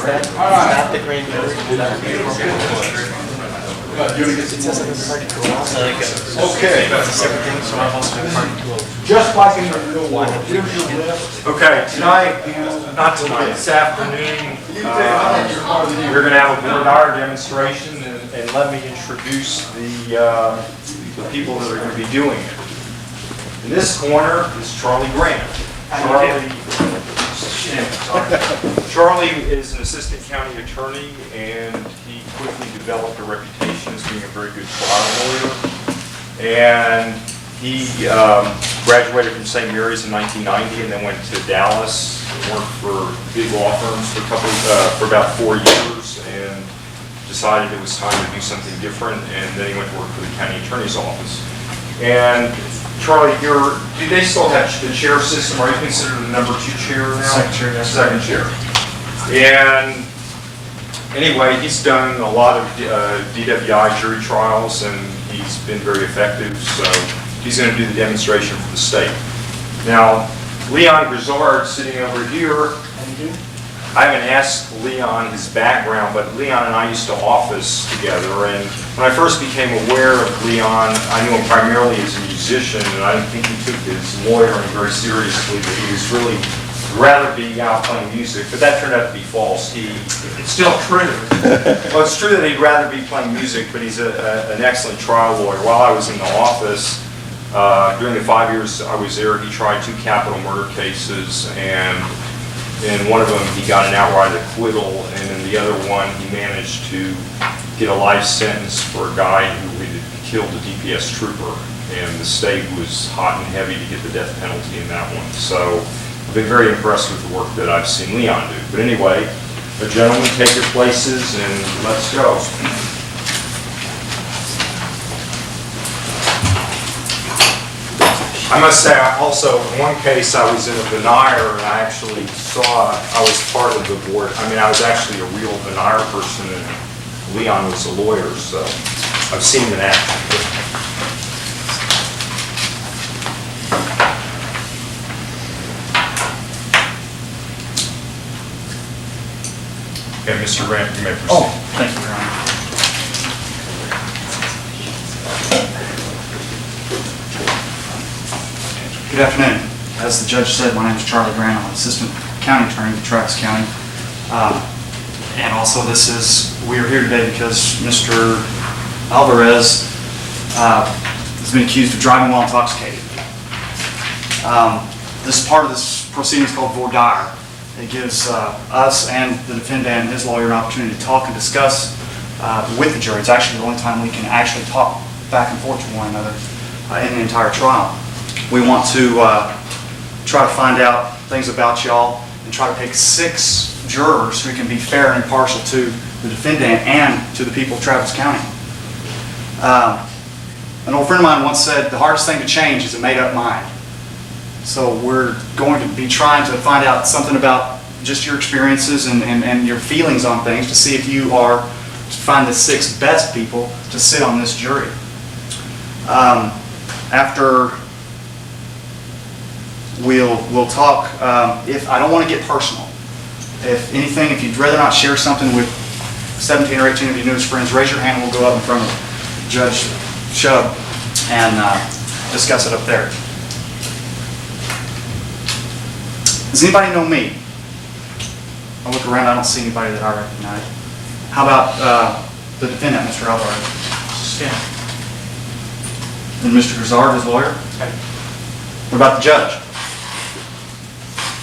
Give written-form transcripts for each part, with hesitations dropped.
Not the green letter. It says I'm a party to Okay. separate thing, so I'm also a party to Just like in the real world. Here's your list. Okay, tonight, not tonight, this afternoon, we're going to have a board hour demonstration, and let me introduce the people that are going to be doing it. In this corner is Charlie Grant. Charlie is an assistant county attorney, and he quickly developed a reputation as being a very good trial lawyer. And he graduated from St. Mary's in 1990, and then went to Dallas, worked for big law firms for about 4 years, and decided it was time to do something different. And then he went to work for the county attorney's office. And Charlie, do they still have the chair system? Are you considered the number 2 chair now? Second chair, yes. Second chair. And anyway, he's done a lot of DWI jury trials, and he's been very effective, so he's going to do the demonstration for the state. Now, Leon Grizzard, sitting over here, I haven't asked Leon his background, but Leon and I used to office together, and when I first became aware of Leon, I knew him primarily as a musician, and I didn't think he took his lawyering very seriously, but he was really rather be out playing music, but that turned out to be false. It's still true. Well, it's true that he'd rather be playing music, but he's an excellent trial lawyer. While I was in the office, during the 5 years I was there, he tried 2 capital murder cases, and in one of them he got an outright acquittal, and in the other one he managed to get a life sentence for a guy who had killed a DPS trooper, and the state was hot and heavy to get the death penalty in that one. So I've been very impressed with the work that I've seen Leon do. But anyway, gentlemen, take your places and let's go. I must say, also, in one case I was in a veneer, and I actually I was part of the board. I mean, I was actually a real veneer person, and Leon was a lawyer, so I've seen him in action. Okay, Mr. Grant, you may proceed. Oh, thank you, Your Honor. Good afternoon. As the judge said, my name is Charlie Grant. I'm an assistant county attorney in Travis County. And also we are here today because Mr. Alvarez has been accused of driving while intoxicated. This part of this proceeding is called Voir. It gives us and the defendant and his lawyer an opportunity to talk and discuss with the jury. It's actually the only time we can actually talk back and forth to one another in the entire trial. We want to try to find out things about y'all and try to pick 6 jurors who can be fair and impartial to the defendant and to the people of Travis County. An old friend of mine once said, the hardest thing to change is a made-up mind. So we're going to be trying to find out something about just your experiences and your feelings on things to see if you are to find the 6 best people to sit on this jury. After we'll talk, if I don't want to get personal. If anything, if you'd rather not share something with 17 or 18 of your newest friends, raise your hand and we'll go up in front of Judge Shub and discuss it up there. Does anybody know me? I look around, I don't see anybody that I recognize. How about the defendant, Mr. Alvarez? Yeah. And Mr. Grizzard, his lawyer? Okay. What about the judge?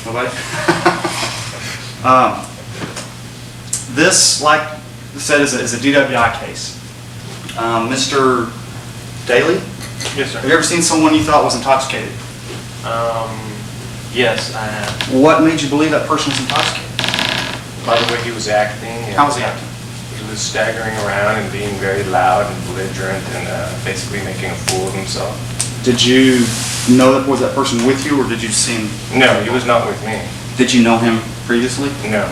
Nobody? This, like I said, is a DWI case. Mr. Daly? Yes, sir. Have you ever seen someone you thought was intoxicated? Yes, I have. What made you believe that person was intoxicated? By the way he was acting. How was he acting? He was staggering around and being very loud and belligerent and basically making a fool of himself. Did you know that was that person with you, or did you see him? No, he was not with me. Did you know him previously? No.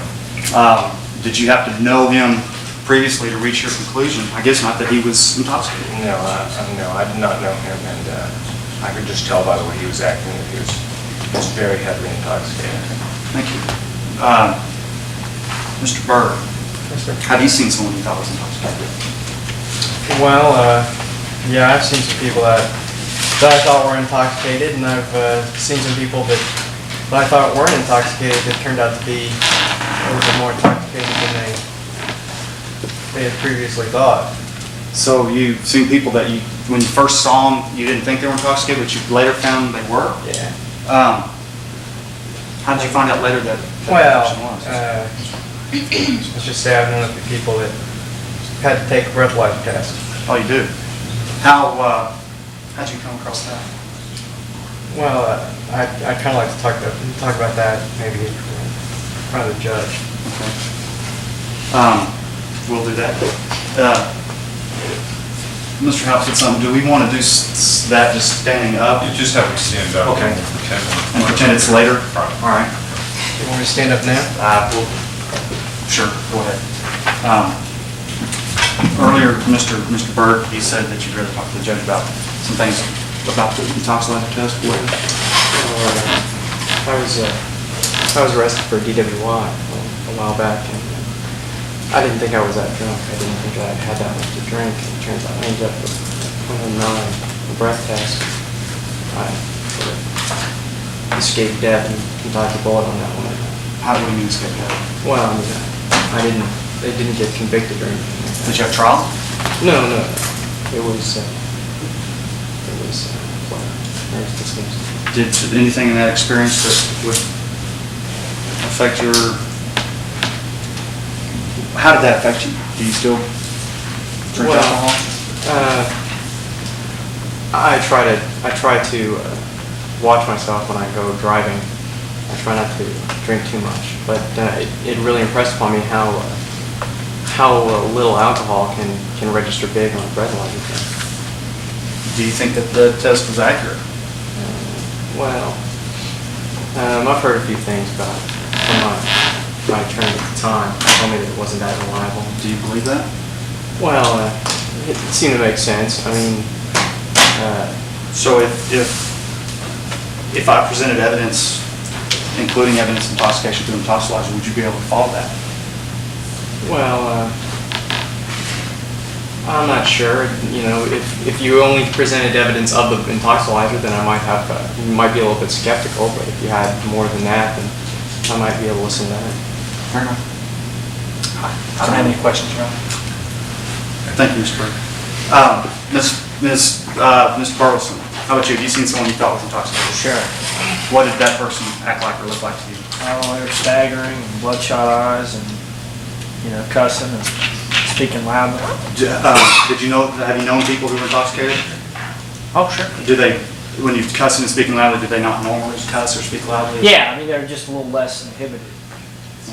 Did you have to know him previously to reach your conclusion? I guess not that he was intoxicated. No, I did not know him, and I could just tell by the way he was acting that he was very heavily intoxicated. Thank you. Mr. Byrd, Yes, sir. have you seen someone you thought was intoxicated? Well, yeah, I've seen some people that I thought were intoxicated, and I've seen some people that I thought weren't intoxicated that turned out to be a little bit more intoxicated than they had previously thought. So you've seen people that you, when you first saw them, you didn't think they were intoxicated, but you later found they were? Yeah. How did you find out later that Well, person was? let's just say I've known a few people that had to take a breathalyzer test. Oh, you do? How'd you come across that? Well, I'd kind of like to talk about that maybe in front of the judge. Okay. We'll do that. Mr. House said something, do we want to do that just standing up? You just have to stand up. Okay. Pretend. And pretend it's later? Right. All right. You want me to stand up now? Sure, go ahead. Earlier, Mr. Byrd, you said that you'd rather talk to the judge about some things about the intoxicated test. What? I was arrested for DWI a while back, and I didn't think I was that drunk. I didn't think I had that much to drink. And it turns out I ended up with 109, a breath test. I sort of escaped death and dodged a bullet on that one. How do we mean escape that? Well, I mean, they didn't get convicted or anything like that. Did you have trial? No. It was dismissed. Did anything in that experience that would affect your... How did that affect you? Do you still drink alcohol? I try to watch myself when I go driving. I try not to drink too much, but it really impressed upon me how little alcohol can register big on a breathalyzer test. Do you think that the test was accurate? Well, I've heard a few things about it from my attorney at the time. He told me that it wasn't that reliable. Do you believe that? Well, it seemed to make sense. I mean, So if I presented evidence, including evidence of intoxication through intoxicalizer, would you be able to follow that? well, I'm not sure. You know, if you only presented evidence of the intoxicalizer, then I might have, you might be a little bit skeptical. But if you had more than that, then I might be able to listen to that. Fair enough. I don't have any questions, Your Honor. Thank you, Mr. Burke. Mr. Burleson, how about you? Have you seen someone you thought was intoxicated? Sure. What did that person act like or look like to you? Oh, they were staggering and bloodshot eyes and, cussing and speaking loudly. Did you know, have you known people who were intoxicated? Oh, sure. Do they, when you're cussing and speaking loudly, do they not normally cuss or speak loudly? Yeah, I mean, they're just a little less inhibited.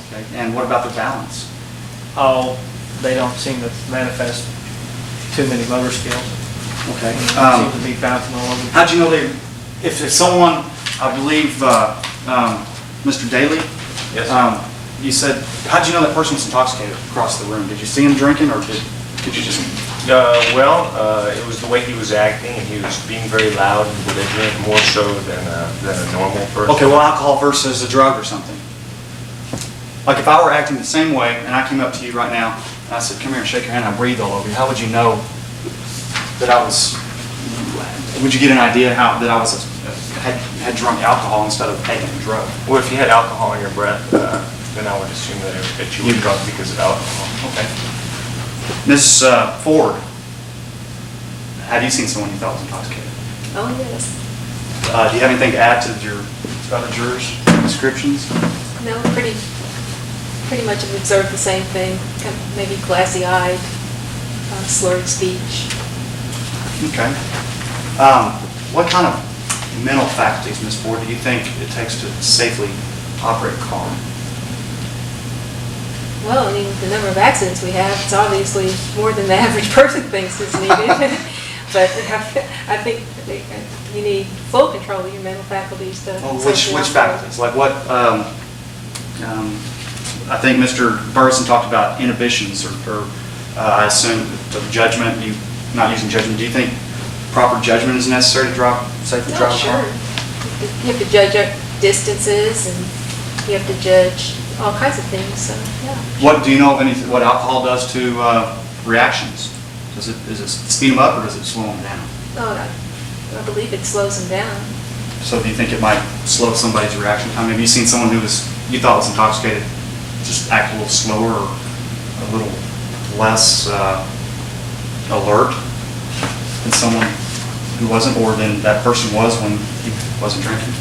Okay. And what about their balance? Oh, they don't seem to manifest too many motor skills. Okay. Seem to be bouncing all over. How'd you know they, if someone, I believe, Mr. Daly? Yes. You said, how'd you know that person was intoxicated across the room? Did you see him drinking or did you just? It was the way he was acting, and he was being very loud and belligerent, more so than a normal person. Okay, well, alcohol versus a drug or something. Like if I were acting the same way and I came up to you right now and I said, come here and shake your hand, and I breathe all over you, how would you know that I was, would you get an idea how that I was had drunk alcohol instead of taking a drug? Well, if you had alcohol in your breath, then I would assume that you were drunk because of alcohol. Okay. Ms. Ford, have you seen someone you thought was intoxicated? Oh, yes. Do you have anything to add to your other jurors' descriptions? No, pretty much have observed the same thing, kind of maybe glassy-eyed, slurred speech. Okay. What kind of mental faculties, Ms. Ford, do you think it takes to safely operate a car? Well, I mean, the number of accidents we have, it's obviously more than the average person thinks is needed. But I think you need full control of your mental faculties to Well, safely which operate. faculties? Like what, I think Mr. Burson talked about inhibitions or I assume of judgment, you not using judgment. Do you think proper judgment is necessary to safely drive a car? Sure. You have to judge distances, and you have to judge all kinds of things, so, yeah. What, do you know of anything, what alcohol does to reactions? Does it speed them up or does it slow them down? Oh, I believe it slows them down. So do you think it might slow somebody's reaction time? Have you seen someone who you thought was intoxicated just act a little slower or a little less alert than someone who wasn't, or than that person was when he wasn't drinking?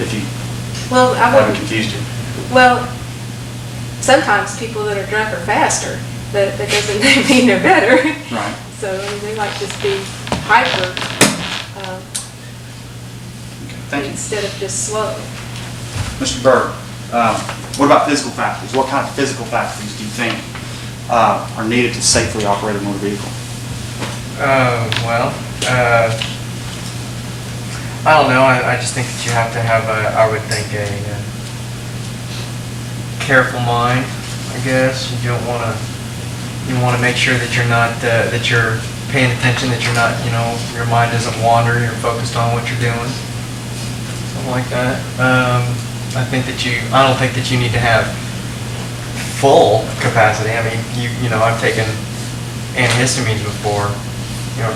If you Well, I haven't wouldn't, confused you. well, sometimes people that are drunk are faster, but that doesn't mean they're better. Right. So, I mean, they might just be hyper, Okay, thank you. instead of just slow. Mr. Berg, what about physical faculties? What kind of physical faculties do you think are needed to safely operate a motor vehicle? Well, I don't know. I just think that you have to have I would think a careful mind, I guess. You don't want to, you want to make sure that you're not, that you're paying attention, that you're not, your mind doesn't wander, you're focused on what you're doing. Something like that. I don't think that you need to have full capacity. I mean, I've taken antihistamines before,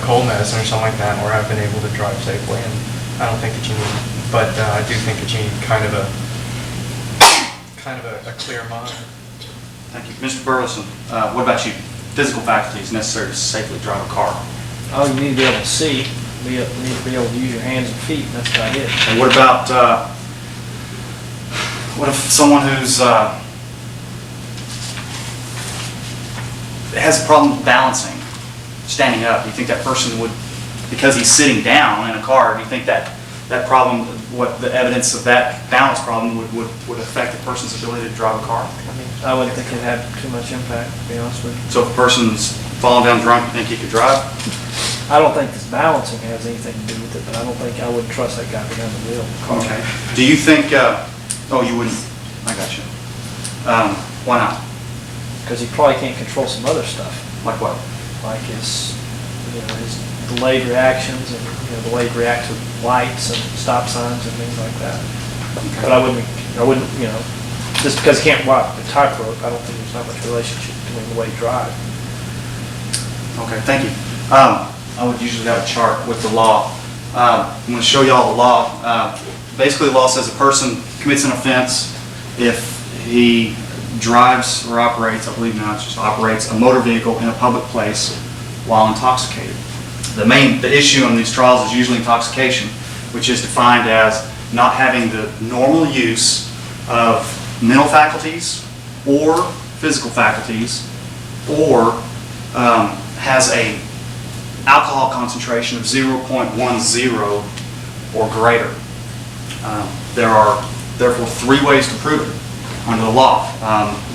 cold medicine or something like that, where I've been able to drive safely, and I don't think that you need, but I do think that you need kind of a clear mind. Thank you. Mr. Burleson, what about you? Physical faculties necessary to safely drive a car. Oh, you need to be able to see, you need to be able to use your hands and feet, and that's about it. And what about, what if someone who's has a problem balancing, standing up? Do you think that person would, because he's sitting down in a car, do you think that problem, what the evidence of that balance problem would affect the person's ability to drive a car? I wouldn't think it'd have too much impact, to be honest with you. So if a person's falling down drunk, you think he could drive? I don't think this balancing has anything to do with it, but I don't think I would trust that guy behind the wheel of the car. Okay. Do you think, oh, you wouldn't, I got you. Why not? Because he probably can't control some other stuff, Like what? like his delayed reactions and, delayed react to lights and stop signs and things like that. But I wouldn't, just because he can't walk the tightrope, I don't think there's not much relationship between the way he drives. Okay, thank you. I would usually have a chart with the law. I'm going to show you all the law. Basically, the law says a person commits an offense if he drives or operates, I believe now it's just operates, a motor vehicle in a public place while intoxicated. The issue on these trials is usually intoxication, which is defined as not having the normal use of mental faculties or physical faculties, or has a alcohol concentration of 0.10 or greater. There are therefore 3 ways to prove it under the law.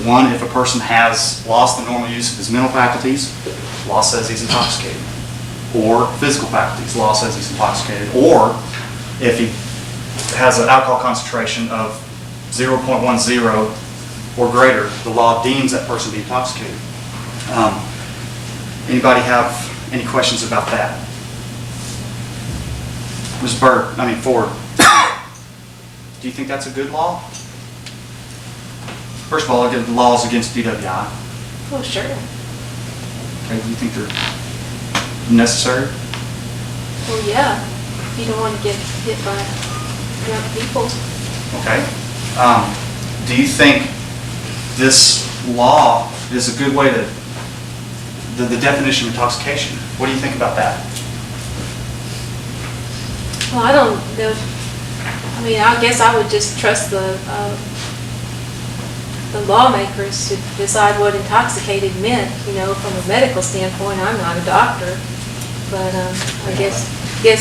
One, if a person has lost the normal use of his mental faculties, law says he's intoxicated. Or physical faculties, law says he's intoxicated. Or if he has an alcohol concentration of 0.10 or greater, the law deems that person to be intoxicated. Anybody have any questions about that? Ms. Ford, do you think that's a good law? First of all, the law is against DWI. Oh, sure. Okay, do you think they're necessary? Well, yeah, you don't want to get hit by drunk people. Okay. Do you think this law is a good way to, the definition of intoxication, what do you think about that? Well, I don't know. I mean, I guess I would just trust the lawmakers to decide what intoxicated meant, from a medical standpoint. I'm not a doctor, but I guess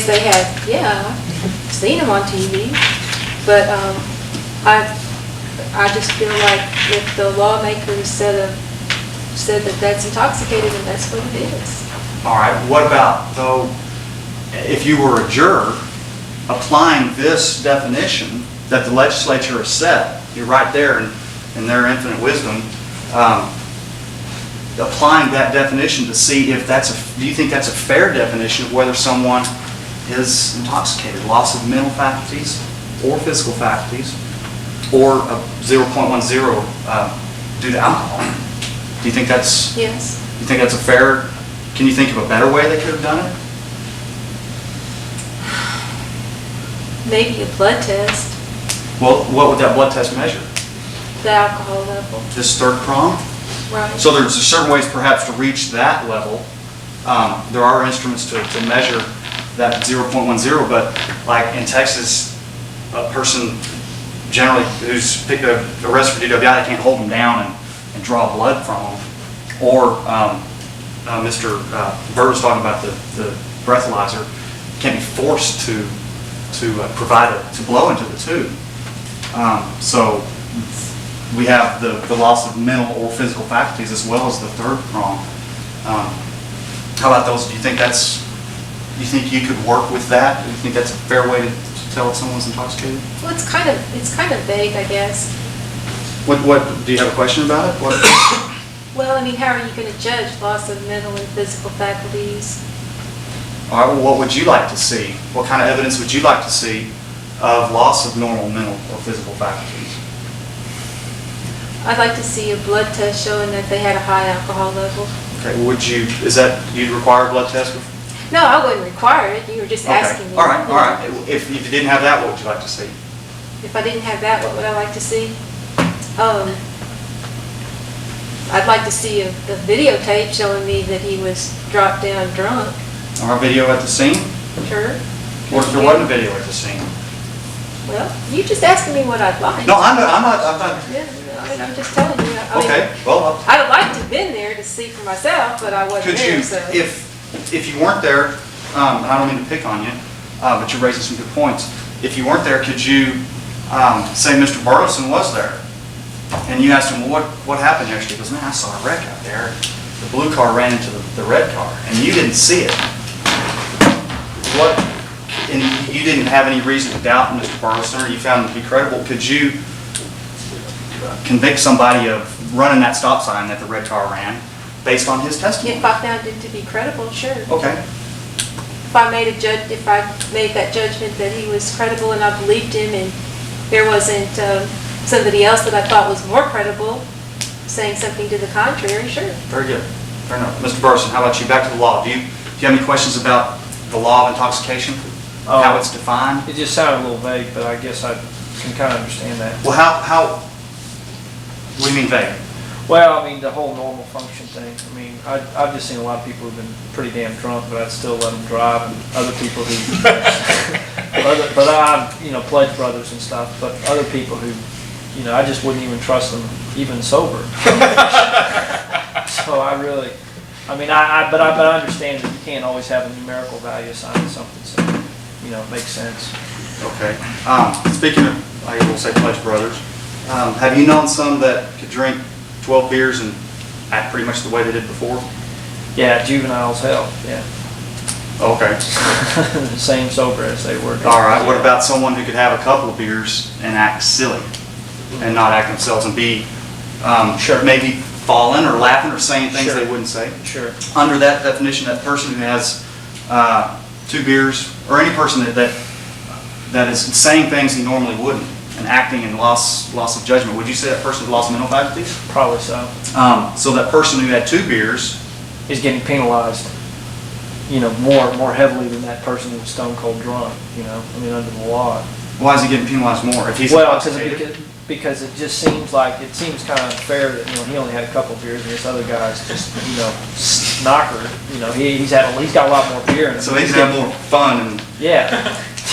they had, I've seen them on TV, but I just feel like if the lawmakers said that that's intoxicated, and that's what it is. All right, what about, though, if you were a juror, applying this definition that the legislature has set, you're right there in their infinite wisdom, applying that definition to see if do you think that's a fair definition of whether someone is intoxicated, loss of mental faculties or physical faculties, or a 0.10 due to alcohol. Do you think that's, Yes. you think that's a fair, can you think of a better way they could have done it? Maybe a blood test, Well, what would that blood test measure? the alcohol level. This third prong? Right. So there's certain ways perhaps to reach that level. There are instruments to measure that 0.10, but like in Texas, a person generally who's arrested for DWI, they can't hold them down and draw blood from them. Or Mr. Bird was talking about the breathalyzer, can't be forced to provide it, to blow into the tube. So we have the loss of mental or physical faculties as well as the third prong. How about those? Do you think you could work with that? Do you think that's a fair way to tell if someone's intoxicated? Well, it's kind of vague, I guess. What do you have a question about it? What? Well, I mean, how are you going to judge loss of mental and physical faculties? All right, well, what would you like to see? What kind of evidence would you like to see of loss of normal mental or physical faculties? I'd like to see a blood test showing that they had a high alcohol level. Okay, you'd require a blood test? No, I wouldn't require it. You were just asking me. All right. If you didn't have that, what would you like to see? If I didn't have that, what would I like to see? I'd like to see a videotape showing me that he was dropped down drunk. Or a video at the scene? Sure. What if there wasn't a video at the scene? Well, you just asking me what I'd like. No, I'm not. Yeah, I mean, I'm just telling you. I mean, Okay, well, I'd have liked to have been there to see for myself, but I wasn't could there, you, so. if you weren't there, and I don't mean to pick on you, but you're raising some good points. If you weren't there, could you say Mr. Burleson was there? And you asked him, well, what happened yesterday? He goes, man, I saw a wreck out there. The blue car ran into the red car, and you didn't see it. And you didn't have any reason to doubt Mr. Burleson, or you found him to be credible. Could you convict somebody of running that stop sign that the red car ran based on his testimony? If I found him to be credible, sure. Okay. If I made that judgment that he was credible and I believed him, and there wasn't somebody else that I thought was more credible saying something to the contrary, sure. Very good. Fair enough. Mr. Burleson, how about you? Back to the law. Do you have any questions about the law of intoxication? How it's defined? It just sounded a little vague, but I guess I can kind of understand that. Well, what do you mean vague? Well, I mean, the whole normal function thing. I mean, I've just seen a lot of people who've been pretty damn drunk, but I'd still let them drive, and other people who, but I, pledge brothers and stuff, but other people who, I just wouldn't even trust them, even sober. So but I understand that you can't always have a numerical value assigned to something, so, it makes sense. Okay. Speaking of, I will say pledge brothers, have you known some that could drink 12 beers and act pretty much the way they did before? Yeah, juveniles, hell, yeah. Okay. Same sober as they were. All right. What about someone who could have a couple of beers and act silly and not act themselves and be Sure. maybe falling or laughing or saying things Sure. they wouldn't say? Sure. Under that definition, that person who has 2 beers, or any person that is saying things he normally wouldn't and acting in loss of judgment, would you say that person lost mental faculties? Probably so. So that person who had 2 beers, Is getting penalized, more heavily than that person who was stone cold drunk, under the law. why is he getting penalized more? If he's Well, intoxicated? because it just seems kind of unfair that, he only had a couple of beers and this other guy's just, knocker, he's got a lot more beer in him. So he's got more fun and Yeah.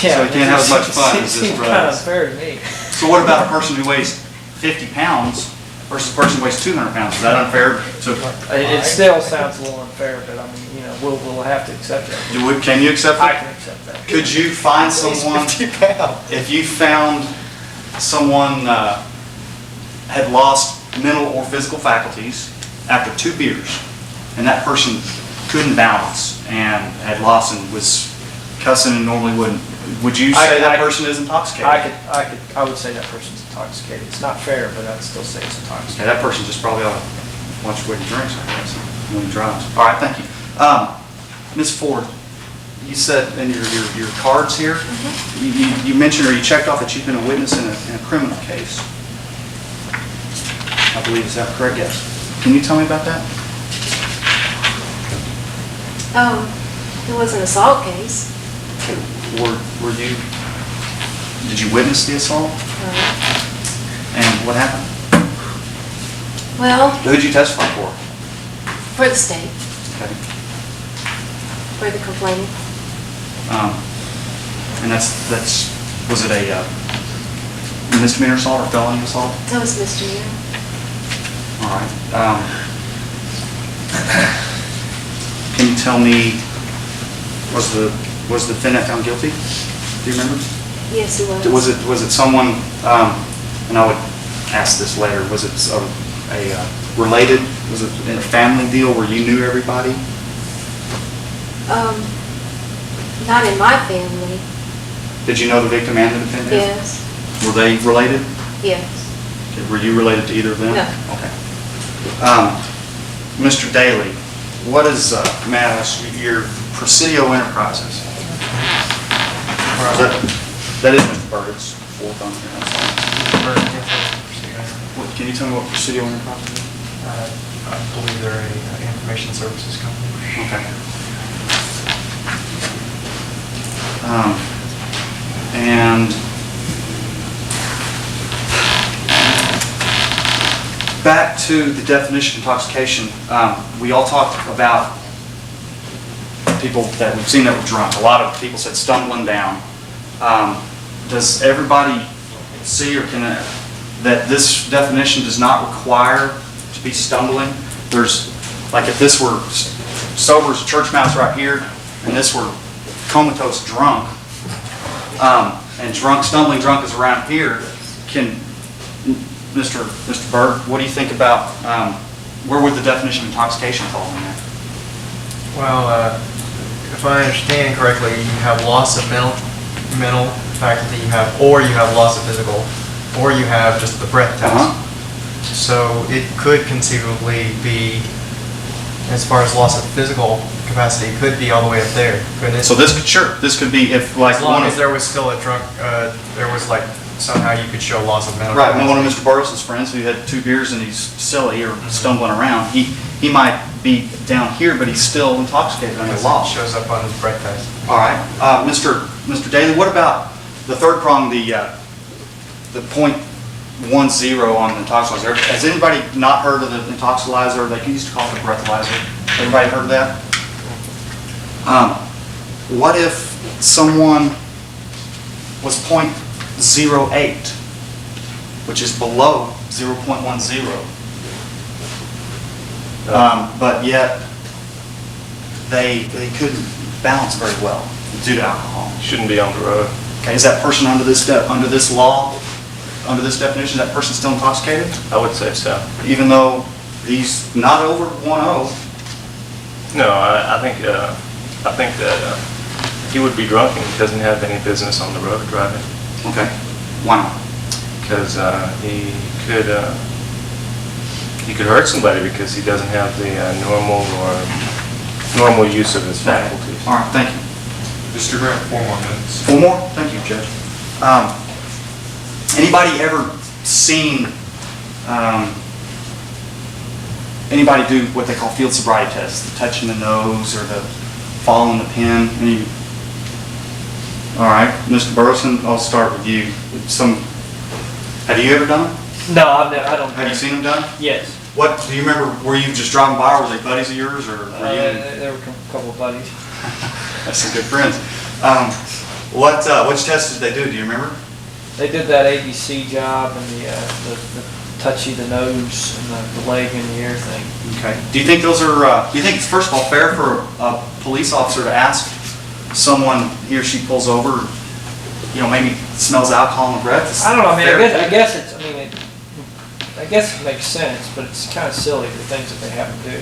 Yeah. So he can't have as much fun It as his seems kind of brothers. unfair to me. So what about a person who weighs 50 pounds versus a person who weighs 200 pounds? Is that unfair? It still sounds a little unfair, but I mean, we'll have to accept that. Can you accept I that? can accept that. Could you find someone, if you found someone had lost mental or physical faculties after 2 beers, and that person couldn't balance and had lost and was cussing and normally wouldn't, would you say that person is intoxicated? I would say that person's intoxicated. It's not fair, but I'd still say it's Okay, intoxicated. that person just probably ought to watch what he drinks, I guess, when he drives. All right, thank you. Ms. Ford, you said in your cards here, you mentioned or you checked off that you've been a witness in a criminal case. I believe, is that correct? Yes. Can you tell me about that? It was an assault case. Did you witness the assault? And what happened? Well, Who did you testify for? for the state, Okay. for the complainant. And was it a misdemeanor assault or felony assault? That was misdemeanor. All right. Can you tell me, was the defendant found guilty? Do you remember? Yes, he was. Was it someone, and I would ask this later, was it related, was it in a family deal where you knew everybody? Not in my family. Did you know the victim and the defendant? Yes. Were they related? Yes. Were you related to either of them? No. Okay. Mr. Daly, what is, may I ask, your Presidio Enterprises? That is Mr. Bird, it's fourth on here, I'm sorry. Can you tell me what Presidio Enterprises is? I believe they're an information services company. Okay. And back to the definition of intoxication, we all talked about people that we've seen that were drunk. A lot of people said stumbling down. Does everybody see or that this definition does not require to be stumbling? There's, like if this were sober as a church mouse right here, and this were comatose drunk, and stumbling drunk is around here, Mr. Berg, what do you think about, where would the definition of intoxication fall in there? Well, if I understand correctly, you have loss of mental faculty, or you have loss of physical, or you have just the breath test. So it could conceivably be, as far as loss of physical capacity, it could be all the way up there, couldn't it? So this could be if like as long as there was still a drunk, there was like somehow you could show loss of mental right. capacity. One of Mr. Burris's friends who had 2 beers and he's silly or stumbling around, he might be down here, but he's still intoxicated under Because law. it shows up on his breath test. All right, Mr. Daly, what about the third prong, the .10 on the intoxilizer? Has anybody not heard of the intoxilizer? They used to call it the breathalyzer. Everybody heard of that? What if someone was .08, which is below 0.10, but yet they couldn't balance very well due to alcohol? Shouldn't be on the road. Okay, is that person under this law, under this definition, is that person still intoxicated? I would say so. Even though he's not over 1.0? No, I think that he would be drunk and he doesn't have any business on the road driving. Okay, why not? Because he could hurt somebody because he doesn't have the normal use of his faculties. All right, thank you. Mr. Grant, 4 more minutes. 4 more? Thank you, Judge. Anybody ever seen anybody do what they call field sobriety tests, the touching the nose or the following the pin? All right, Mr. Burleson, I'll start with you. Have you ever done them? No, I don't. Have you seen them done? Yes. What do you remember? Were you just driving by, or were they buddies of yours, or were you? There were a couple of buddies. That's some good friends. Which tests did they do? Do you remember? They did that ABC job and the touchy the nose and the leg in the ear thing. Okay. Do you think those are? Do you think it's first of all fair for a police officer to ask someone he or she pulls over, maybe smells alcohol in the breath? I don't know. I mean, I guess it's. I guess it makes sense, but it's kind of silly the things that they have to do.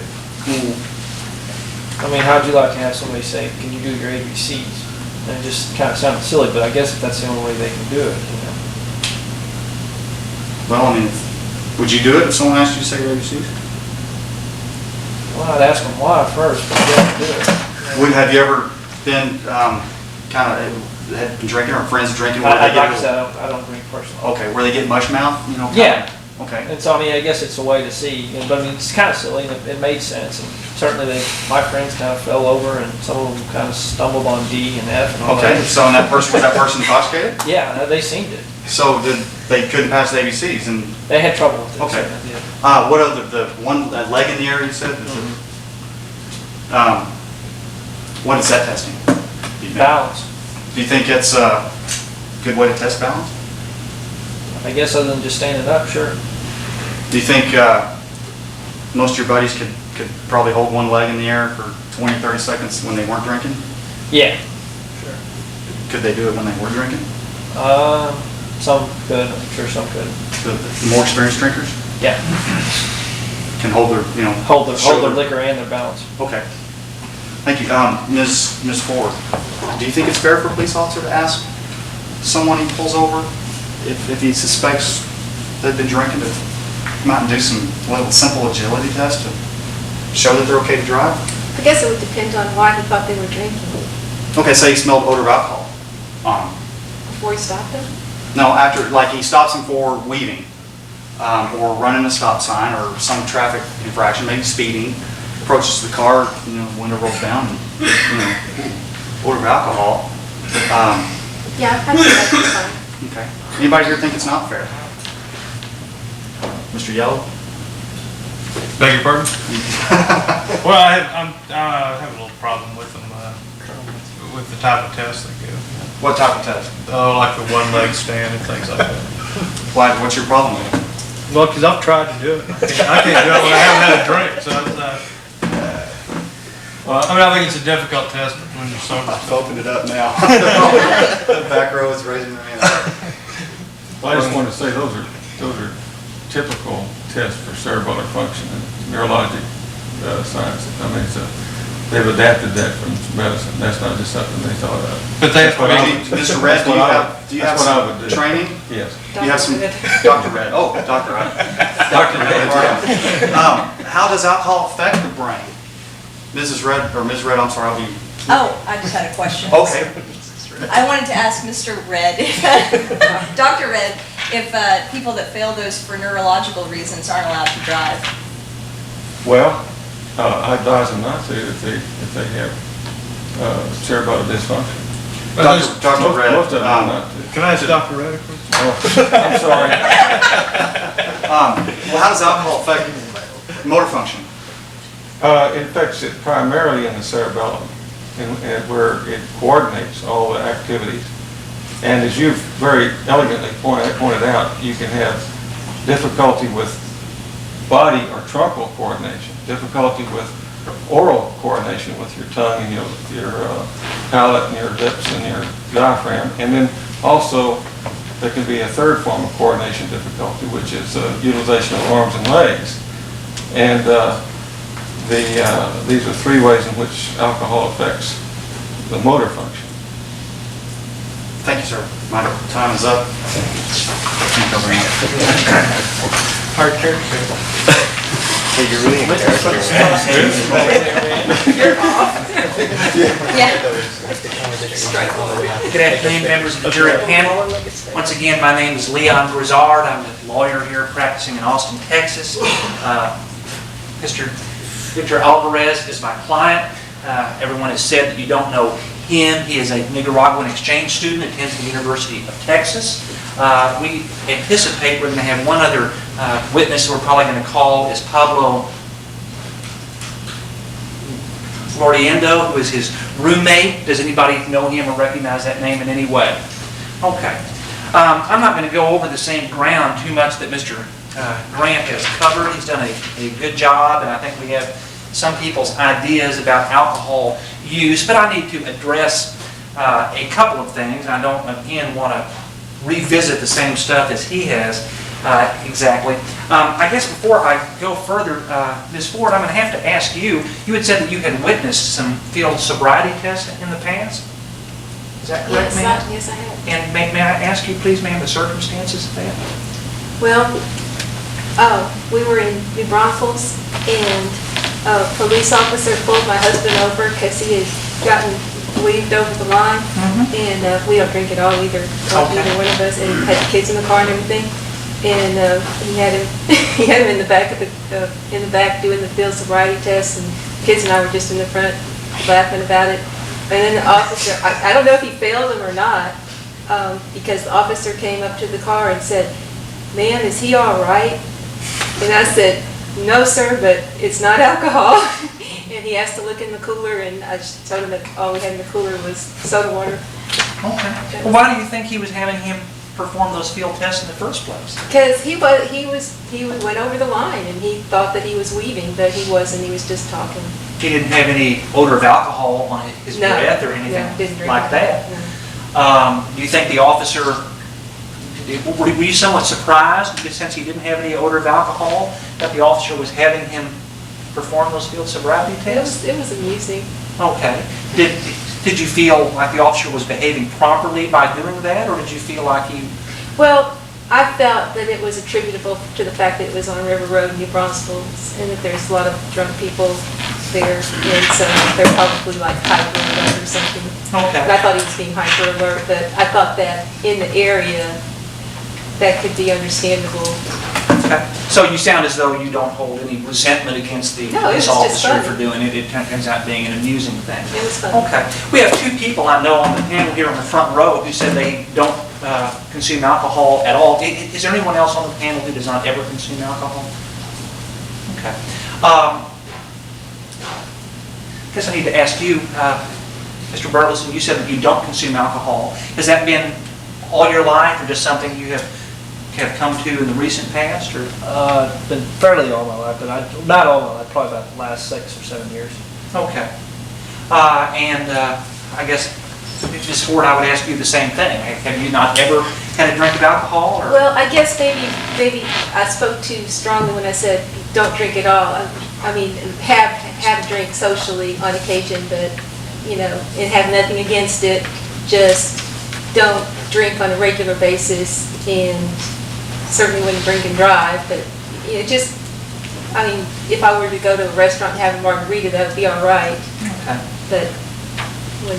I mean, how'd you like to have somebody say, "Can you do your ABCs?" And it just kind of sounds silly, but I guess if that's the only way they can do it, Well, I mean, would you do it if someone asked you to say your ABCs? Well, I'd ask them why first, but yeah, do it. Have you ever been kind of had been drinking or friends drinking? Where I they like I get, said, I don't drink personally. okay, where they get mush mouth, you know? Yeah. Okay. And so, I mean, I guess it's a way to see, but I mean, it's kind of silly, and it made sense, and certainly my friends kind of fell over, and some of them kind of stumbled on D and F and all that. Okay, so and was that person intoxicated? Yeah, they seemed it. So they couldn't pass the ABCs, and They had trouble with it. Okay. so, yeah. what other, that leg in the air you said? What is that testing? Do you think? Balance. Do you think it's a good way to test balance? I guess other than just standing up, sure. Do you think most of your buddies could probably hold one leg in the air for 20, 30 seconds when they weren't drinking? Yeah. Sure. Could they do it when they were drinking? Some could, I'm sure some could. The more experienced drinkers Yeah. can hold their, Hold their shoulder. liquor and their balance. Okay. Thank you. Ms. Ford, do you think it's fair for a police officer to ask someone he pulls over if he suspects they've been drinking to come out and do some little simple agility test to show that they're okay to drive? I guess it would depend on why he thought they were drinking Okay, say he smelled odor of alcohol on him. before he stopped them. No, after, like he stops him for weaving, or running a stop sign, or some traffic infraction, maybe speeding, approaches the car, window rolls down, and, odor of alcohol. Yeah, I think that'd be fine. Okay. Anybody here think it's not fair? Mr. Yellow? Beg your pardon? Well, I have a little problem with them, with the type of test they give. What type of test? Oh, like the one leg stand and things like that. What's your problem with it? Well, because I've tried to do it. I can't do it when I haven't had a drink, so it's well, I mean, I think it's a difficult test when you're sober. I've opened it up now. The back row is raising their hand. Well, I just wanted to say those are typical tests for cerebellar function and neurologic science. I mean, they've adapted that from medicine. That's not just something they thought of. But they have That's what I maybe- would- Mr. Red, do you have that's what I some would do. training? Yes. Do you have some, Dr. Red. Dr. Red, oh, Dr. Red. Dr. Red, how does alcohol affect the brain? Mrs. Red, or Ms. Red, I'm sorry, I'll be. Oh, I just had a question. Okay. I wanted to ask Mr. Red, Dr. Red, if people that fail those for neurological reasons aren't allowed to drive. Well, I advise them not to if they have cerebellar dysfunction. Dr. Red, Most of them are not to. Can I ask Dr. Red a question? Oh, I'm sorry. well, how does alcohol affect motor function? It affects it primarily in the cerebellum, and where it coordinates all the activities. And as you've very elegantly pointed out, you can have difficulty with body or truncal coordination, difficulty with oral coordination with your tongue and your palate and your lips and your diaphragm. And then also there can be a third form of coordination difficulty, which is utilization of arms and legs. And these are three ways in which alcohol affects the motor function. Thank you, sir. My time is up. Hard character. Hey, you're really in Good afternoon, members of the jury panel. Once again, my name is Leon Grizzard. I'm a lawyer here practicing in Austin, Texas. Mr. Victor Alvarez is my client. Everyone has said that you don't know him. He is a Nicaraguan exchange student, attends the University of Texas. We anticipate we're going to have one other witness we're probably going to call is Pablo Floriendo, who is his roommate. Does anybody know him or recognize that name in any way? Okay. I'm not going to go over the same ground too much that Mr. Grant has covered. He's done a good job, and I think we have some people's ideas about alcohol use, but I need to address a couple of things. I don't, again, want to revisit the same stuff as he has exactly. I guess before I go further, Ms. Ford, I'm going to have to ask you, you had said that you had witnessed some field sobriety tests in the past? Is that correct, ma'am? Yes, I have. And may I ask you, please, ma'am, the circumstances of that? Well, we were in New Braunfels, and a police officer pulled my husband over because he had gotten weaved over the line, and we don't drink at all either, either one of us, and had the kids in the car and everything. And he had him, he had him in the back of in the back doing the field sobriety tests, and kids and I were just in the front laughing about it. And then the officer, I don't know if he failed him or not, because the officer came up to the car and said, "Ma'am, is he all right?" And I said, "No, sir, but it's not alcohol." And he asked to look in the cooler, and I just told him that all we had in the cooler was soda water. Okay. Well, why do you think he was having him perform those field tests in the first place? Because he went over the line, and he thought that he was weaving, but he wasn't. He was just talking. He didn't have any odor of alcohol on his No, breath or no, anything didn't drink like that. No. Do you think the officer, were you somewhat surprised since he didn't have any odor of alcohol that the officer was having him perform those field sobriety tests? It was amusing. Okay. Did you feel like the officer was behaving properly by doing that, or did you feel like he... Well, I felt that it was attributable to the fact that it was on River Road, New Braunfels, and that there's a lot of drunk people there, and so they're probably like hyper alert or something. Okay. And I thought he was being hyper alert, but I thought that in the area, that could be understandable. Okay. So you sound as though you don't hold any resentment against the No, it was police just officer fun. for doing it. It turns out being an amusing thing. It was fun. Okay. We have two people I know on the panel here on the front row who said they don't consume alcohol at all. Is there anyone else on the panel who does not ever consume alcohol? Okay. I guess I need to ask you, Mr. Burleson, you said that you don't consume alcohol. Has that been all your life, or just something you have come to in the recent past? Or It's been fairly all my life, but not all my life, probably about the last 6 or 7 years. okay. I guess, Ms. Ford, I would ask you the same thing. Have you not ever had a drink of alcohol? Or? Well, I guess maybe I spoke too strongly when I said don't drink at all. I mean, have a drink socially on occasion, but, you know, and have nothing against it. Just don't drink on a regular basis, and certainly wouldn't drink and drive. But, you know, just, I mean, if I were to go to a restaurant and have a margarita, that would be all right. Okay. But when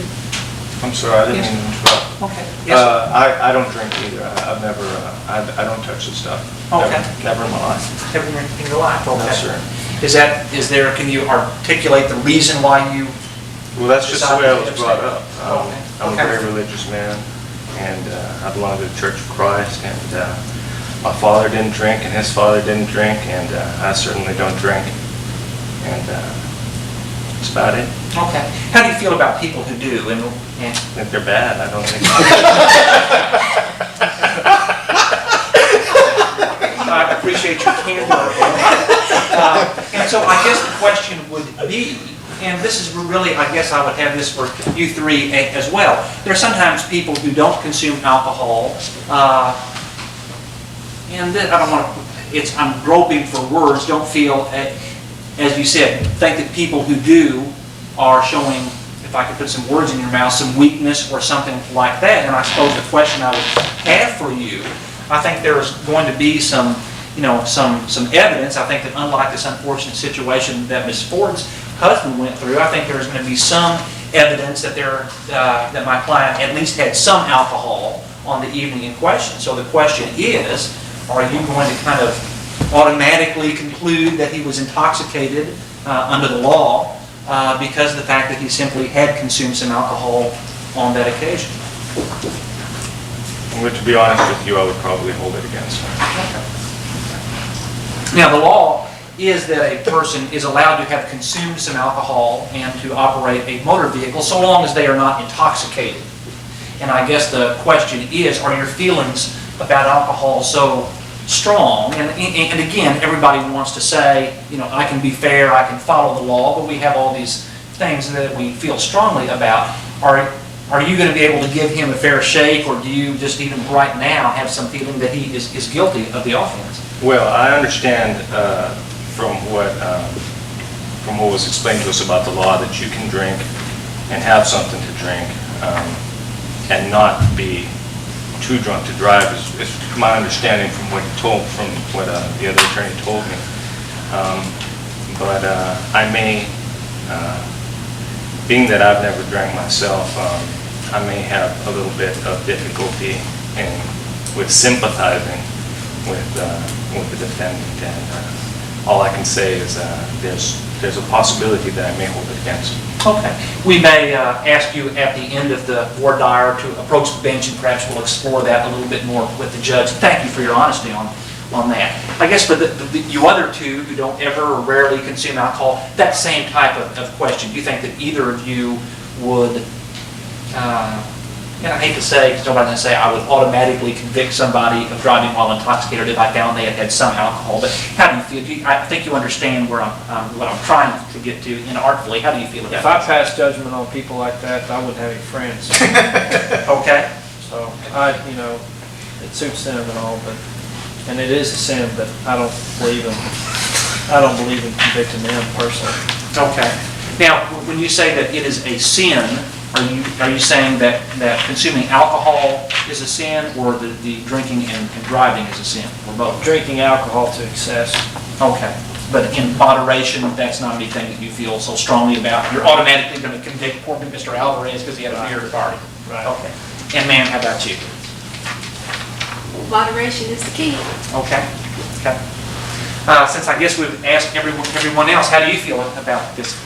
I'm sorry, I didn't mean to interrupt. Okay. Yes, sir. I don't drink either. I've never, I don't touch the stuff. Okay. Never in my life. Never in your life? No, Okay. sir. Can you articulate the reason why you... Well, that's just the way I was brought up. Okay. I'm a Okay. very religious man, and I belong to the Church of Christ, and my father didn't drink, and his father didn't drink, and I certainly don't drink, and that's about it. Okay. How do you feel about people who do? And I think they're bad, I don't think. I appreciate your candor. And so I guess the question would be, and this is really, I guess I would have this for you three as well. There are sometimes people who don't consume alcohol, and I don't want to, I'm groping for words, don't feel, as you said, think that people who do are showing, if I could put some words in your mouth, some weakness or something like that. And I suppose the question I would have for you, I think there's going to be some evidence. I think that unlike this unfortunate situation that Ms. Ford's husband went through, I think there's going to be some evidence that that my client at least had some alcohol on the evening in question. So the question is, are you going to kind of automatically conclude that he was intoxicated under the law because of the fact that he simply had consumed some alcohol on that occasion? But to be honest with you, I would probably hold it against him. Now, the law is that a person is allowed to have consumed some alcohol and to operate a motor vehicle so long as they are not intoxicated. And I guess the question is, are your feelings about alcohol so strong? And again, everybody wants to say, you know, I can be fair, I can follow the law, but we have all these things that we feel strongly about. Are you going to be able to give him a fair shake, or do you just even right now have some feeling that he is guilty of the offense? Well, I understand from what was explained to us about the law that you can drink and have something to drink and not be too drunk to drive. Is my understanding from what the other attorney told me. But I may being that I've never drank myself, I may have a little bit of difficulty with sympathizing with the defendant, and all I can say is there's a possibility that I may hold it against him. Okay. We may ask you at the end of the voir dire to approach the bench, and perhaps we'll explore that a little bit more with the judge. Thank you for your honesty on that. I guess for you other two who don't ever or rarely consume alcohol, that same type of question. Do you think that either of you would, and I hate to say, because nobody's going to say I would automatically convict somebody of driving while intoxicated if I found they had had some alcohol, but how do you feel? I think you understand where what I'm trying to get to inartfully. How do you feel about If I that? pass judgment on people like that, I wouldn't have any friends. Okay. So, it suits them and all, and it is a sin, but I don't believe in convicting them personally. Okay. Now, when you say that it is a sin, are you saying that consuming alcohol is a sin, or the drinking and driving is a sin, or both? Drinking alcohol to excess. Okay. But in moderation, that's not anything that you feel so strongly about. You're automatically going to convict poor Mr. Alvarez because he had a beer at the party. Right. Okay. And ma'am, how about you? Moderation is the key. Okay. Okay. Since I guess we've asked everyone else, how do you feel about this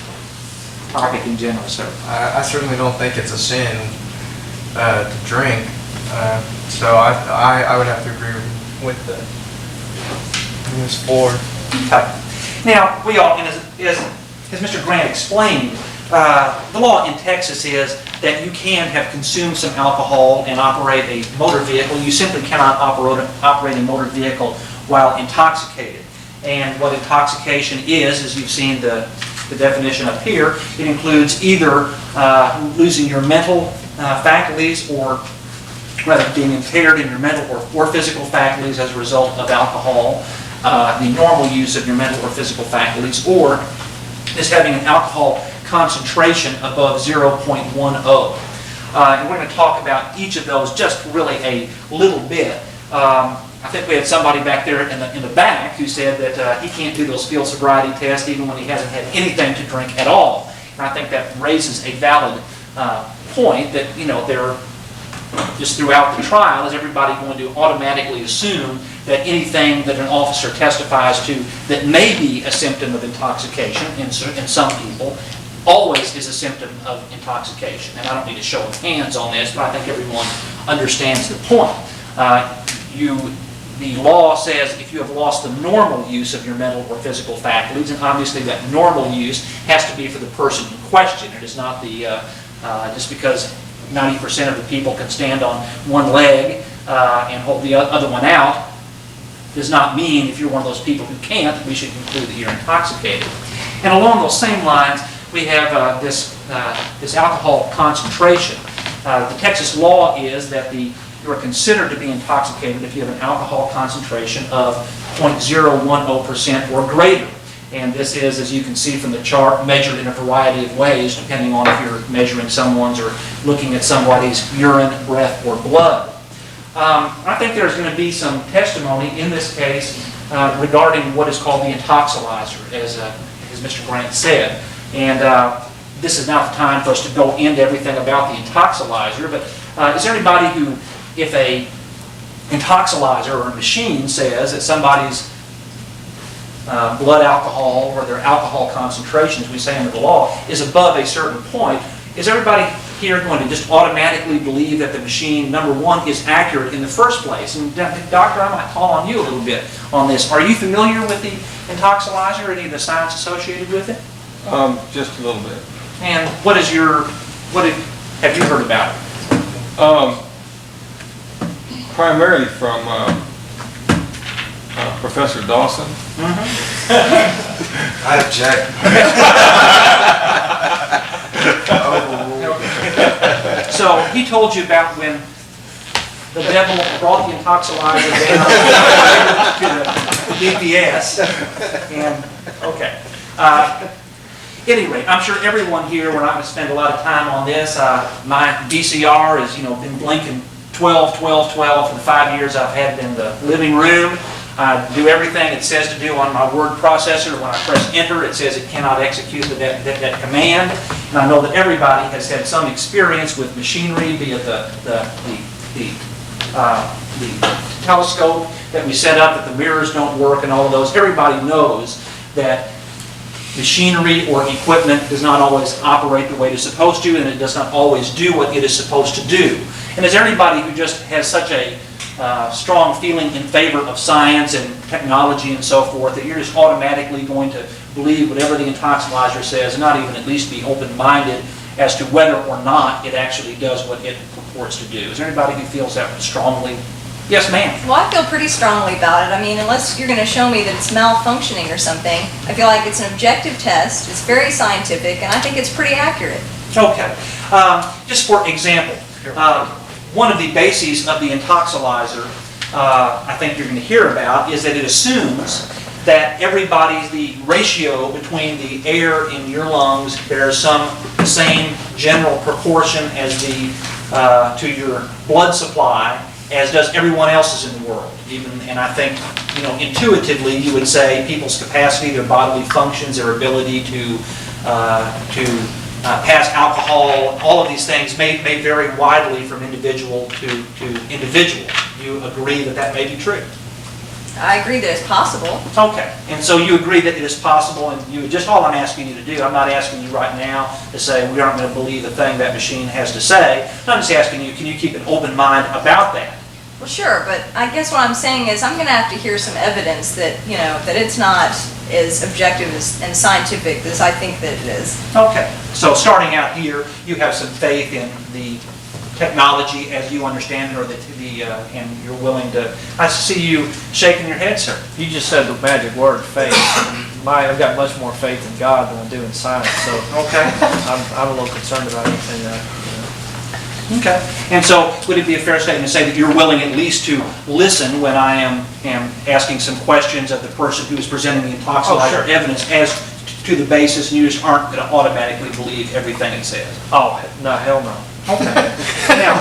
topic in general, sir? I certainly don't think it's a sin to drink, so I would have to agree with Ms. Ford. Okay. Now, we all, and as Mr. Grant explained, the law in Texas is that you can have consumed some alcohol and operate a motor vehicle. You simply cannot operate a motor vehicle while intoxicated. And what intoxication is, as you've seen the definition up here, it includes either losing your mental faculties, or rather being impaired in your mental or physical faculties as a result of alcohol, the normal use of your mental or physical faculties, or is having an alcohol concentration above 0.10. And we're going to talk about each of those just really a little bit. I think we had somebody back there in the back who said that he can't do those field sobriety tests even when he hasn't had anything to drink at all. And I think that raises a valid point that, they're just throughout the trial, is everybody going to automatically assume that anything that an officer testifies to that may be a symptom of intoxication in some people always is a symptom of intoxication. And I don't need to show of hands on this, but I think everyone understands the point. The law says if you have lost the normal use of your mental or physical faculties, and obviously that normal use has to be for the person in question. It is not just because 90% of the people can stand on one leg and hold the other one out does not mean if you're one of those people who can't, we should conclude that you're intoxicated. And along those same lines, we have this alcohol concentration. The Texas law is that you are considered to be intoxicated if you have an alcohol concentration of 0.010% or greater. And this is, as you can see from the chart, measured in a variety of ways, depending on if you're measuring someone's or looking at somebody's urine, breath, or blood. I think there's going to be some testimony in this case regarding what is called the intoxilizer, as Mr. Grant said. And this is not the time for us to go into everything about the intoxilizer, but is there anybody who, if a intoxilizer or a machine says that somebody's blood alcohol or their alcohol concentration, as we say under the law, is above a certain point, is everybody here going to just automatically believe that the machine, number one, is accurate in the first place? And Doctor, I might call on you a little bit on this. Are you familiar with the intoxilizer, any of the science associated with it? Just a little bit. And what have you heard about it? Primarily from Professor Dawson. I object. So he told you about when the devil brought the intoxilizer down to the DPS. And okay. Anyway, I'm sure everyone here, we're not going to spend a lot of time on this. My DCR has, been blinking 12, 12, 12 for the 5 years I've had it in the living room. I do everything it says to do on my word processor. When I press enter, it says it cannot execute that command. And I know that everybody has had some experience with machinery, be it the telescope that we set up, that the mirrors don't work and all of those. Everybody knows that machinery or equipment does not always operate the way it is supposed to, and it does not always do what it is supposed to do. And is there anybody who just has such a strong feeling in favor of science and technology and so forth that you're just automatically going to believe whatever the intoxilizer says and not even at least be open-minded as to whether or not it actually does what it purports to do? Is there anybody who feels that strongly? Yes, ma'am. Well, I feel pretty strongly about it. I mean, unless you're going to show me that it's malfunctioning or something, I feel like it's an objective test, it's very scientific, and I think it's pretty accurate. Okay. Just for example, one of the bases of the intoxilizer, I think you're going to hear about, is that it assumes that the ratio between the air in your lungs bears some same general proportion as to your blood supply as does everyone else's in the world. And I think, intuitively you would say people's capacity, their bodily functions, their ability to pass alcohol, all of these things may vary widely from individual to individual. Do you agree that that may be true? I agree that it's possible. Okay, and so you agree that it is possible, and just all I'm asking you to do, I'm not asking you right now to say we aren't going to believe the thing that machine has to say. I'm just asking you, can you keep an open mind about that? Well, sure, but I guess what I'm saying is I'm going to have to hear some evidence that, that it's not as objective and scientific as I think that it is. Okay, so starting out here, you have some faith in the technology as you understand it, and you're willing to. I see you shaking your head, sir. You just said the magic word, faith. I've got much more faith in God than I do in science, so okay. I'm a little concerned about anything that. Okay. And so would it be a fair statement to say that you're willing at least to listen when I am asking some questions of the person who is presenting the intoxilizer evidence as to the basis, and you just aren't going to automatically believe everything it says? Oh, no, hell no. Okay. Now,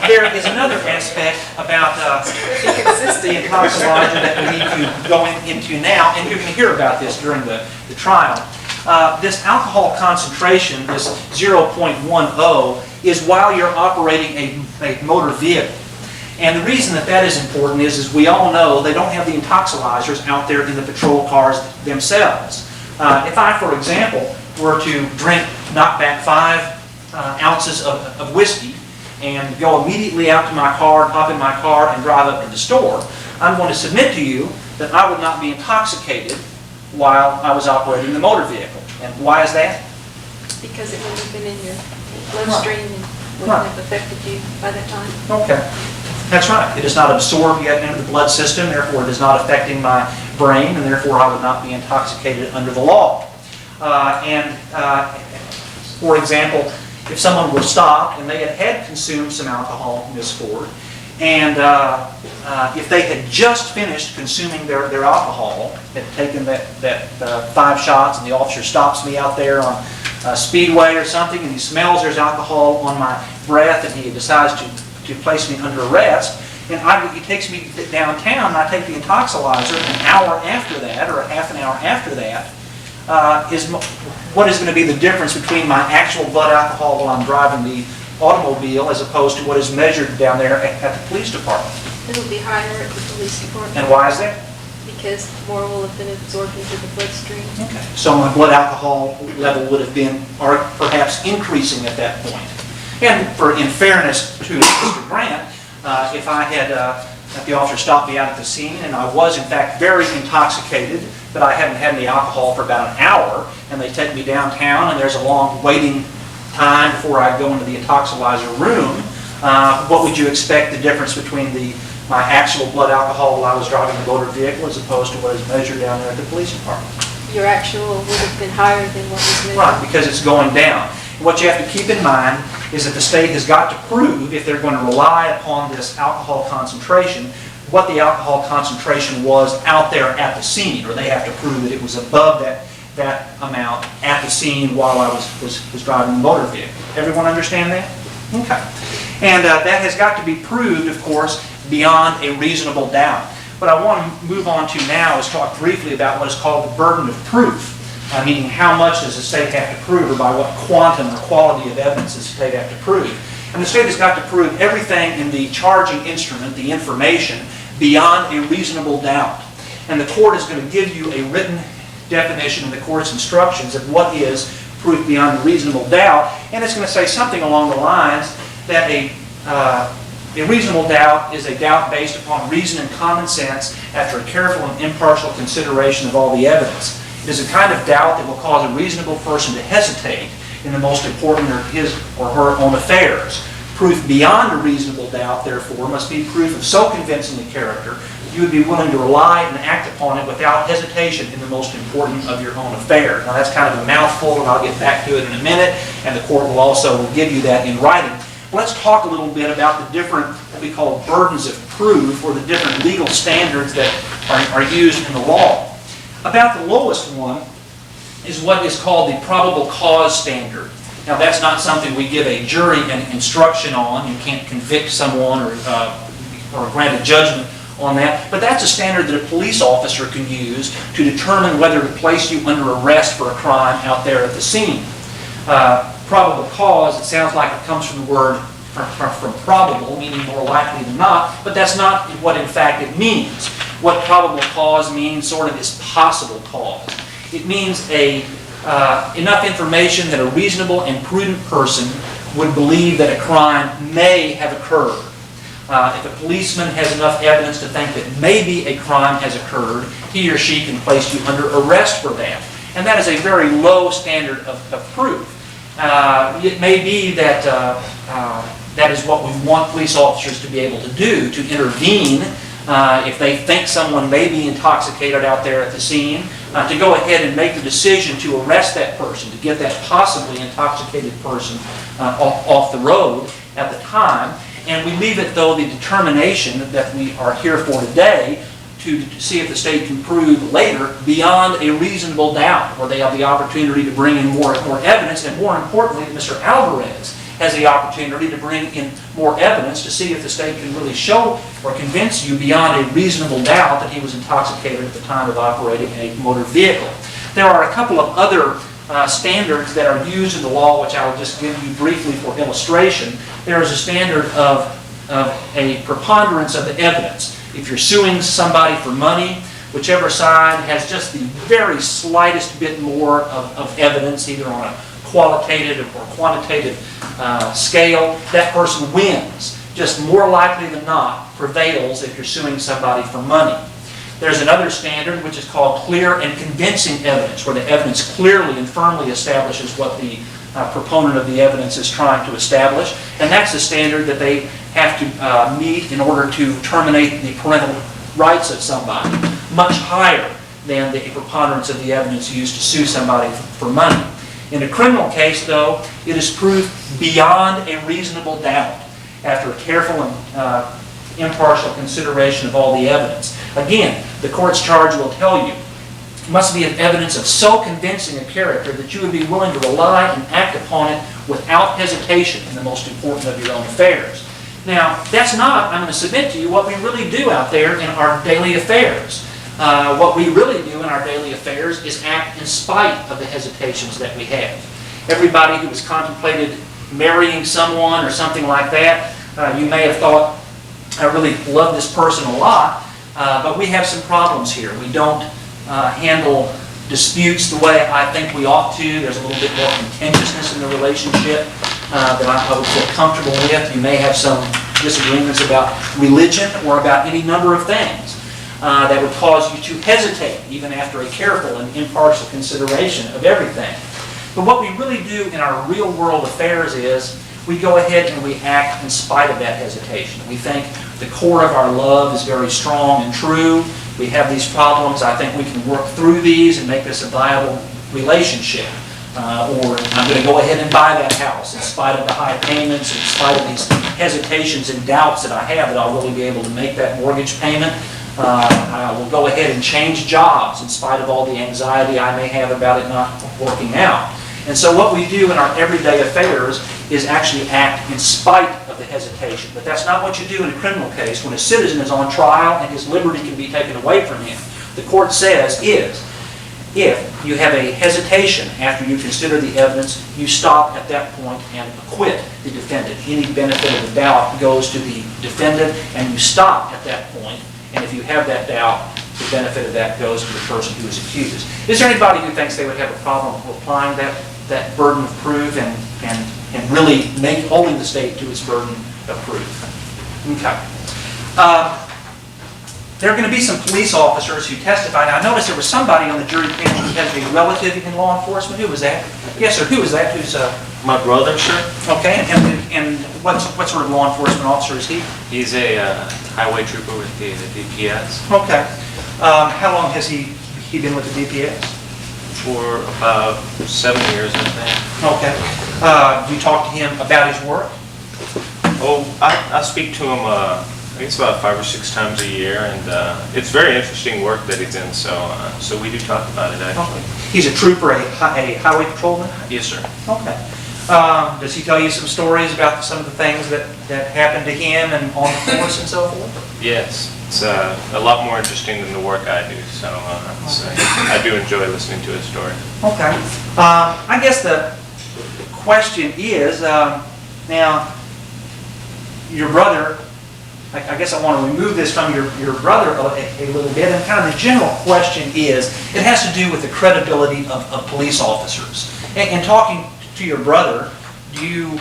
there is another aspect about the intoxilizer that we need to go into now, and you're going to hear about this during the trial. This alcohol concentration, this 0.10, is while you're operating a motor vehicle. And the reason that is important is we all know they don't have the intoxilizers out there in the patrol cars themselves. If I, for example, were to drink knockback 5 ounces of whiskey and go immediately out to my car, hop in my car, and drive up to the store, I'm going to submit to you that I would not be intoxicated while I was operating the motor vehicle. And why is that? Because it wouldn't have been in your bloodstream and wouldn't have affected you by that time. Okay. That's right. It is not absorbed yet into the blood system, therefore it is not affecting my brain, and therefore I would not be intoxicated under the law. For example, if someone were stopped and they had consumed some alcohol, Ms. Ford, and if they had just finished consuming their alcohol, had taken that 5 shots, and the officer stops me out there on Speedway or something, and he smells there's alcohol on my breath, and he decides to place me under arrest, and he takes me downtown, and I take the intoxilizer an hour after that, or a half an hour after that, what is going to be the difference between my actual blood alcohol while I'm driving the automobile as opposed to what is measured down there at the police department? It'll be higher at the police department. And why is that? Because more will have been absorbed into the bloodstream. Okay. So my blood alcohol level would have been, or perhaps increasing at that point. And in fairness to Mr. Grant, if I had, if the officer stopped me out at the scene and I was in fact very intoxicated, but I hadn't had any alcohol for about an hour, and they take me downtown and there's a long waiting time before I go into the intoxilizer room, what would you expect the difference between my actual blood alcohol while I was driving the motor vehicle as opposed to what is measured down there at the police department? Your actual would have been higher than what was measured. Right, because it's going down. What you have to keep in mind is that the state has got to prove, if they're going to rely upon this alcohol concentration, what the alcohol concentration was out there at the scene, or they have to prove that it was above that amount at the scene while I was driving the motor vehicle. Everyone understand that? Okay. And that has got to be proved, of course, beyond a reasonable doubt. What I want to move on to now is talk briefly about what is called the burden of proof, meaning how much does the state have to prove, or by what quantum or quality of evidence does the state have to prove. And the state has got to prove everything in the charging instrument, the information, beyond a reasonable doubt. And the court is going to give you a written definition in the court's instructions of what is proof beyond a reasonable doubt, and it's going to say something along the lines that a reasonable doubt is a doubt based upon reason and common sense after a careful and impartial consideration of all the evidence. It is a kind of doubt that will cause a reasonable person to hesitate in the most important of his or her own affairs. Proof beyond a reasonable doubt, therefore, must be proof of so convincing a character that you would be willing to rely and act upon it without hesitation in the most important of your own affairs. Now that's kind of a mouthful, and I'll get back to it in a minute, and the court will also give you that in writing. Let's talk a little bit about the different, what we call burdens of proof, or the different legal standards that are used in the law. About the lowest one is what is called the probable cause standard. Now that's not something we give a jury an instruction on. You can't convict someone or grant a judgment on that, but that's a standard that a police officer can use to determine whether to place you under arrest for a crime out there at the scene. Probable cause, it sounds like it comes from the word from probable, meaning more likely than not, but that's not what in fact it means. What probable cause means sort of is possible cause. It means enough information that a reasonable and prudent person would believe that a crime may have occurred. If a policeman has enough evidence to think that maybe a crime has occurred, he or she can place you under arrest for that. And that is a very low standard of proof. It may be that that is what we want police officers to be able to do, to intervene if they think someone may be intoxicated out there at the scene, to go ahead and make the decision to arrest that person, to get that possibly intoxicated person off the road at the time. And we leave it, though, the determination that we are here for today to see if the state can prove later beyond a reasonable doubt, where they have the opportunity to bring in more evidence, and more importantly, Mr. Alvarez has the opportunity to bring in more evidence to see if the state can really show or convince you beyond a reasonable doubt that he was intoxicated at the time of operating a motor vehicle. There are a couple of other standards that are used in the law, which I will just give you briefly for illustration. There is a standard of a preponderance of the evidence. If you're suing somebody for money, whichever side has just the very slightest bit more of evidence, either on a qualitative or quantitative scale, that person wins. Just more likely than not prevails if you're suing somebody for money. There's another standard which is called clear and convincing evidence, where the evidence clearly and firmly establishes what the proponent of the evidence is trying to establish, and that's the standard that they have to meet in order to terminate the parental rights of somebody, much higher than the preponderance of the evidence used to sue somebody for money. In a criminal case, though, it is proof beyond a reasonable doubt after a careful and impartial consideration of all the evidence. Again, the court's charge will tell you must be of evidence of so convincing a character that you would be willing to rely and act upon it without hesitation in the most important of your own affairs. Now, that's not, I'm going to submit to you, what we really do out there in our daily affairs. What we really do in our daily affairs is act in spite of the hesitations that we have. Everybody who has contemplated marrying someone or something like that, you may have thought, I really love this person a lot, but we have some problems here. We don't handle disputes the way I think we ought to. There's a little bit more contentiousness in the relationship that I would feel comfortable with. You may have some disagreements about religion or about any number of things that would cause you to hesitate even after a careful and impartial consideration of everything. But what we really do in our real world affairs is we go ahead and we act in spite of that hesitation. We think the core of our love is very strong and true. We have these problems. I think we can work through these and make this a viable relationship. Or I'm going to go ahead and buy that house in spite of the high payments, in spite of these hesitations and doubts that I have that I'll really be able to make that mortgage payment. I will go ahead and change jobs in spite of all the anxiety I may have about it not working out. And so what we do in our everyday affairs is actually act in spite of the hesitation. But that's not what you do in a criminal case when a citizen is on trial and his liberty can be taken away from him. The court says is, if you have a hesitation after you consider the evidence, you stop at that point and acquit the defendant. Any benefit of the doubt goes to the defendant, and you stop at that point. And if you have that doubt, the benefit of that goes to the person who is accused. Is there anybody who thinks they would have a problem with applying that burden of proof and really holding the state to its burden of proof? Okay. There are going to be some police officers who testified. Now, I noticed there was somebody on the jury panel who has a relative in law enforcement. Who was that? Yes, sir. Who was that? Who's My brother, sir? Okay. And what sort of law enforcement officer is he? He's a highway trooper with the DPS. Okay. How long has he been with the DPS? For about 7 years, I think. Okay. Do you talk to him about his work? Oh, I speak to him, I guess about 5 or 6 times a year, and it's very interesting work that he's in, so we do talk about it, actually. Okay. He's a trooper, a highway patrolman? Yes, sir. Okay. Does he tell you some stories about some of the things that happened to him and on the force and so forth? Yes. It's a lot more interesting than the work I do, so I do enjoy listening to his story. Okay. I guess the question is, now, your brother, I guess I want to remove this from your brother a little bit, and kind of the general question is, it has to do with the credibility of police officers. And talking to your brother, do you,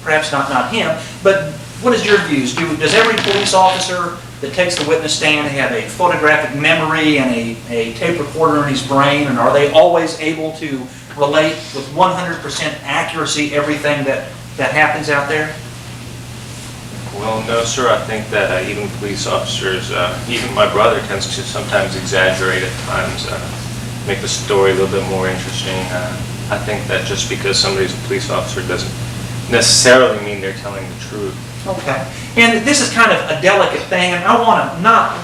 perhaps not him, but what is your views? Does every police officer that takes the witness stand have a photographic memory and a tape recorder in his brain, and are they always able to relate with 100% accuracy everything that happens out there? Well, no, sir. I think that even police officers, even my brother tends to sometimes exaggerate at times, make the story a little bit more interesting. I think that just because somebody's a police officer doesn't necessarily mean they're telling the truth. Okay. And this is kind of a delicate thing, and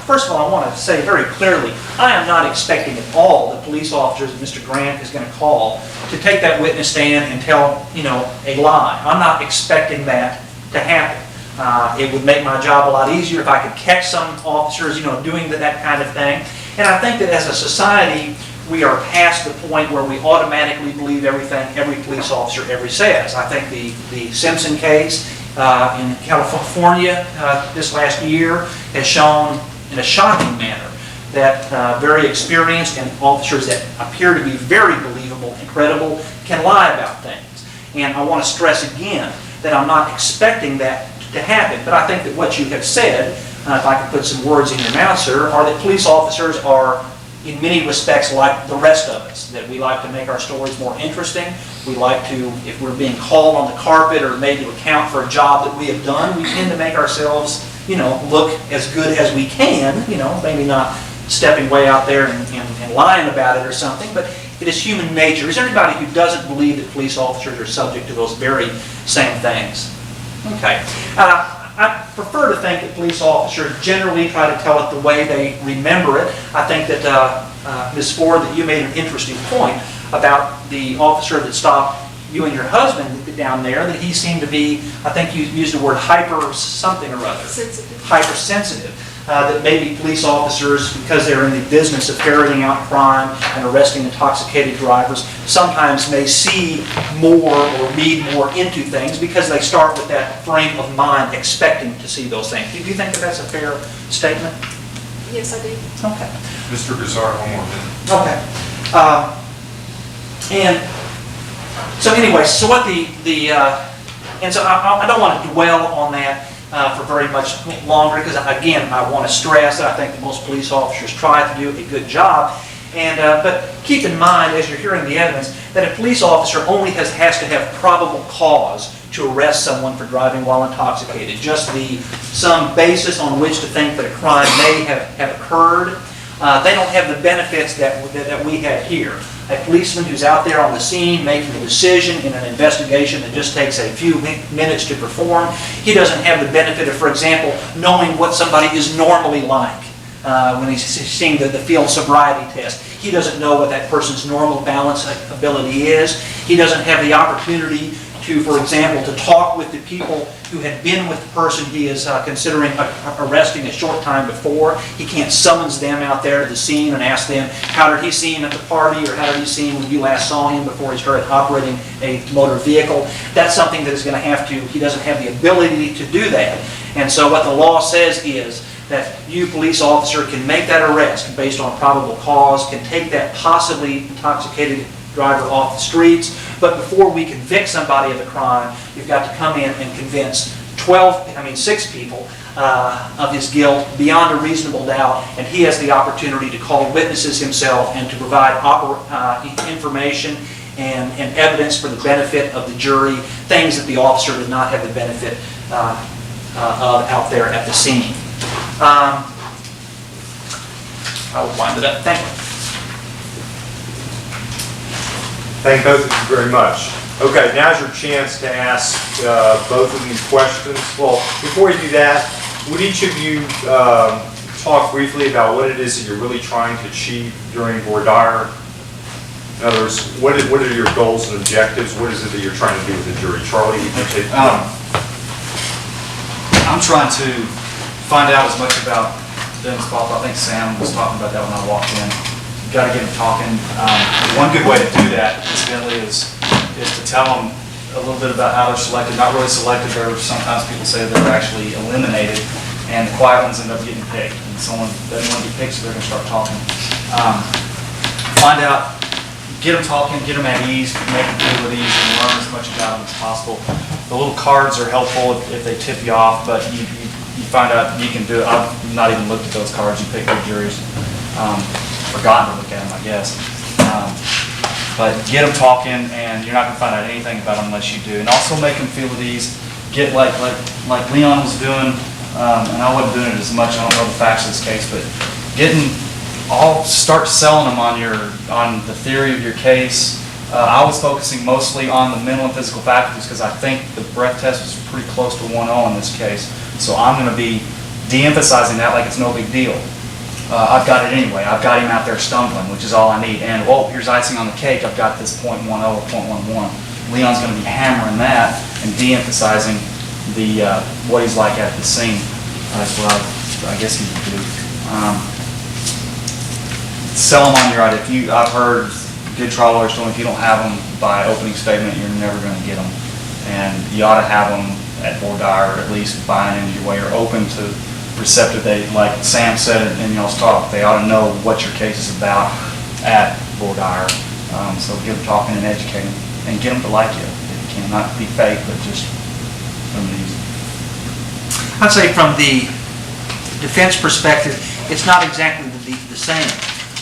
first of all, I want to say very clearly, I am not expecting at all the police officers that Mr. Grant is going to call to take that witness stand and tell, a lie. I'm not expecting that to happen. It would make my job a lot easier if I could catch some officers, doing that kind of thing. And I think that as a society, we are past the point where we automatically believe everything every police officer ever says. I think the Simpson case in California this last year has shown in a shocking manner that very experienced and officers that appear to be very believable and credible can lie about things. And I want to stress again that I'm not expecting that to happen, but I think that what you have said, if I could put some words in your mouth, sir, are that police officers are in many respects like the rest of us, that we like to make our stories more interesting. We like to, if we're being called on the carpet or made to account for a job that we have done, we tend to make ourselves, look as good as we can, maybe not stepping way out there and lying about it or something, but it is human nature. Is there anybody who doesn't believe that police officers are subject to those very same things? Okay. I prefer to think that police officers generally try to tell it the way they remember it. I think that, Ms. Ford, that you made an interesting point about the officer that stopped you and your husband down there, that he seemed to be, I think you used the word hyper something or other. Sensitive. Hypersensitive. That maybe police officers, because they're in the business of ferreting out crime and arresting intoxicated drivers, sometimes may see more or read more into things because they start with that frame of mind expecting to see those things. Do you think that that's a fair statement? Yes, I do. Okay. Mr. Grizzard, one more minute. Okay. And so anyway, so what and so I don't want to dwell on that for very much longer, because again, I want to stress that I think that most police officers try to do a good job. And but keep in mind, as you're hearing the evidence, that a police officer only has to have probable cause to arrest someone for driving while intoxicated. Just some basis on which to think that a crime may have occurred. They don't have the benefits that we have here. A policeman who's out there on the scene making a decision in an investigation that just takes a few minutes to perform, he doesn't have the benefit of, for example, knowing what somebody is normally like when he's seeing the field sobriety test. He doesn't know what that person's normal balance ability is. He doesn't have the opportunity to, for example, to talk with the people who had been with the person he is considering arresting a short time before. He can't summons them out there to the scene and ask them, how did he see him at the party, or how did he see him when you last saw him before he started operating a motor vehicle. That's something that is going to have to, he doesn't have the ability to do that. And so what the law says is that you, police officer, can make that arrest based on probable cause, can take that possibly intoxicated driver off the streets, but before we convict somebody of a crime, you've got to come in and convince 6 people of his guilt beyond a reasonable doubt, and he has the opportunity to call witnesses himself and to provide information and evidence for the benefit of the jury, things that the officer did not have the benefit of out there at the scene. I will wind it up. Thank you. Thank both of you very much. Okay, now's your chance to ask both of you questions. Well, before you do that, would each of you talk briefly about what it is that you're really trying to achieve during Voir dire? In other words, what are your goals and objectives? What is it that you're trying to do with the jury? Charlie, you can take I'm trying to find out as much about them as possible. I think Sam was talking about that when I walked in. Got to get them talking. One good way to do that, incidentally, is to tell them a little bit about how they're selected. Not really selected, or sometimes people say they're actually eliminated, and the quiet ones end up getting picked. And someone doesn't want to be picked, so they're going to start talking. Find out, get them talking, get them at ease, make them feel at ease, and learn as much about them as possible. The little cards are helpful if they tip you off, but you find out you can do it. I've not even looked at those cards. You pick your juries. Forgotten to look at them, I guess. But get them talking, and you're not going to find out anything about them unless you do. And also make them feel at ease. Get like Leon was doing, and I wasn't doing it as much. I don't know the facts of this case, but start selling them on the theory of your case. I was focusing mostly on the mental and physical faculties because I think the breath test was pretty close to 1-0 in this case. So I'm going to be de-emphasizing that like it's no big deal. I've got it anyway. I've got him out there stumbling, which is all I need. And, here's icing on the cake. I've got this .10 or .11. Leon's going to be hammering that and de-emphasizing what he's like at the scene. That's what I guess he would do. Sell them on your idea. I've heard good trial lawyers tell me if you don't have them by opening statement, you're never going to get them. And you ought to have them at Voir dire, or at least buying into your way, or open to receptive. Like Sam said in y'all's talk, they ought to know what your case is about at Voir dire. So get them talking and educating, and get them to like you if you can. Not be fake, but just from these. I'd say from the defense perspective, it's not exactly the same.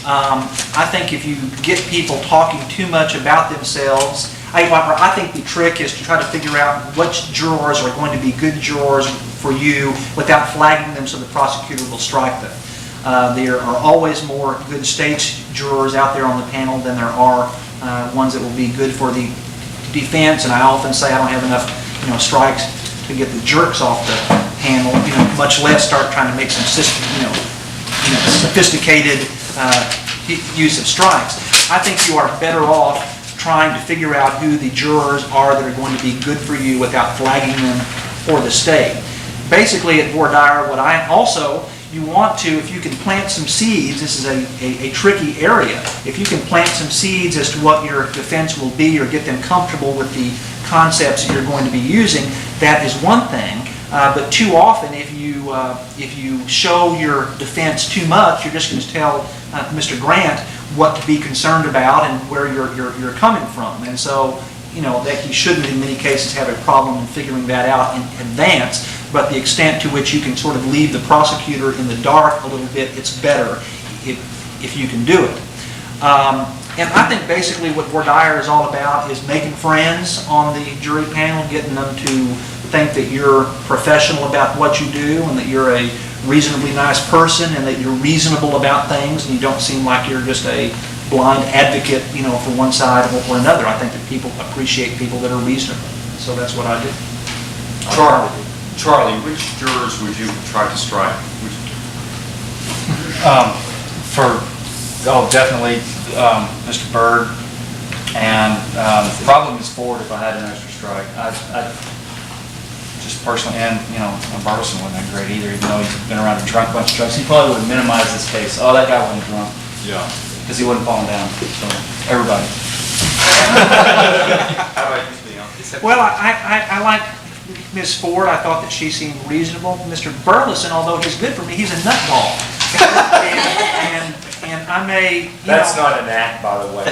I think if you get people talking too much about themselves, I think the trick is to try to figure out which jurors are going to be good jurors for you without flagging them so the prosecutor will strike them. There are always more good state jurors out there on the panel than there are ones that will be good for the defense, and I often say I don't have enough strikes to get the jerks off the panel, much less start trying to make some sophisticated use of strikes. I think you are better off trying to figure out who the jurors are that are going to be good for you without flagging them for the state. Basically at Voir dire, you want to, if you can plant some seeds, this is a tricky area, if you can plant some seeds as to what your defense will be or get them comfortable with the concepts that you're going to be using, that is one thing. But too often, if you show your defense too much, you're just going to tell Mr. Grant what to be concerned about and where you're coming from. And so, that he shouldn't in many cases have a problem in figuring that out in advance, but the extent to which you can sort of leave the prosecutor in the dark a little bit, it's better if you can do it. And I think basically what Voir dire is all about is making friends on the jury panel, getting them to think that you're professional about what you do and that you're a reasonably nice person and that you're reasonable about things and you don't seem like you're just a blind advocate, for one side or another. I think that people appreciate people that are reasonable. So that's what I do. Charlie, which jurors would you try to strike? Definitely Mr. Bird, and probably Ms. Ford if I had an extra strike. just personally, and, you know, Burleson wasn't that great either, even though he's been around and drunk a bunch of drugs. He probably would minimize this case. Oh, that guy wasn't drunk. Yeah. Because he wasn't falling down. So, everybody. How about you, Leon? Well, I like Ms. Ford. I thought that she seemed reasonable. Mr. Burleson, although he's good for me, he's a nutball. And I may, you That's know. not an act, by the way.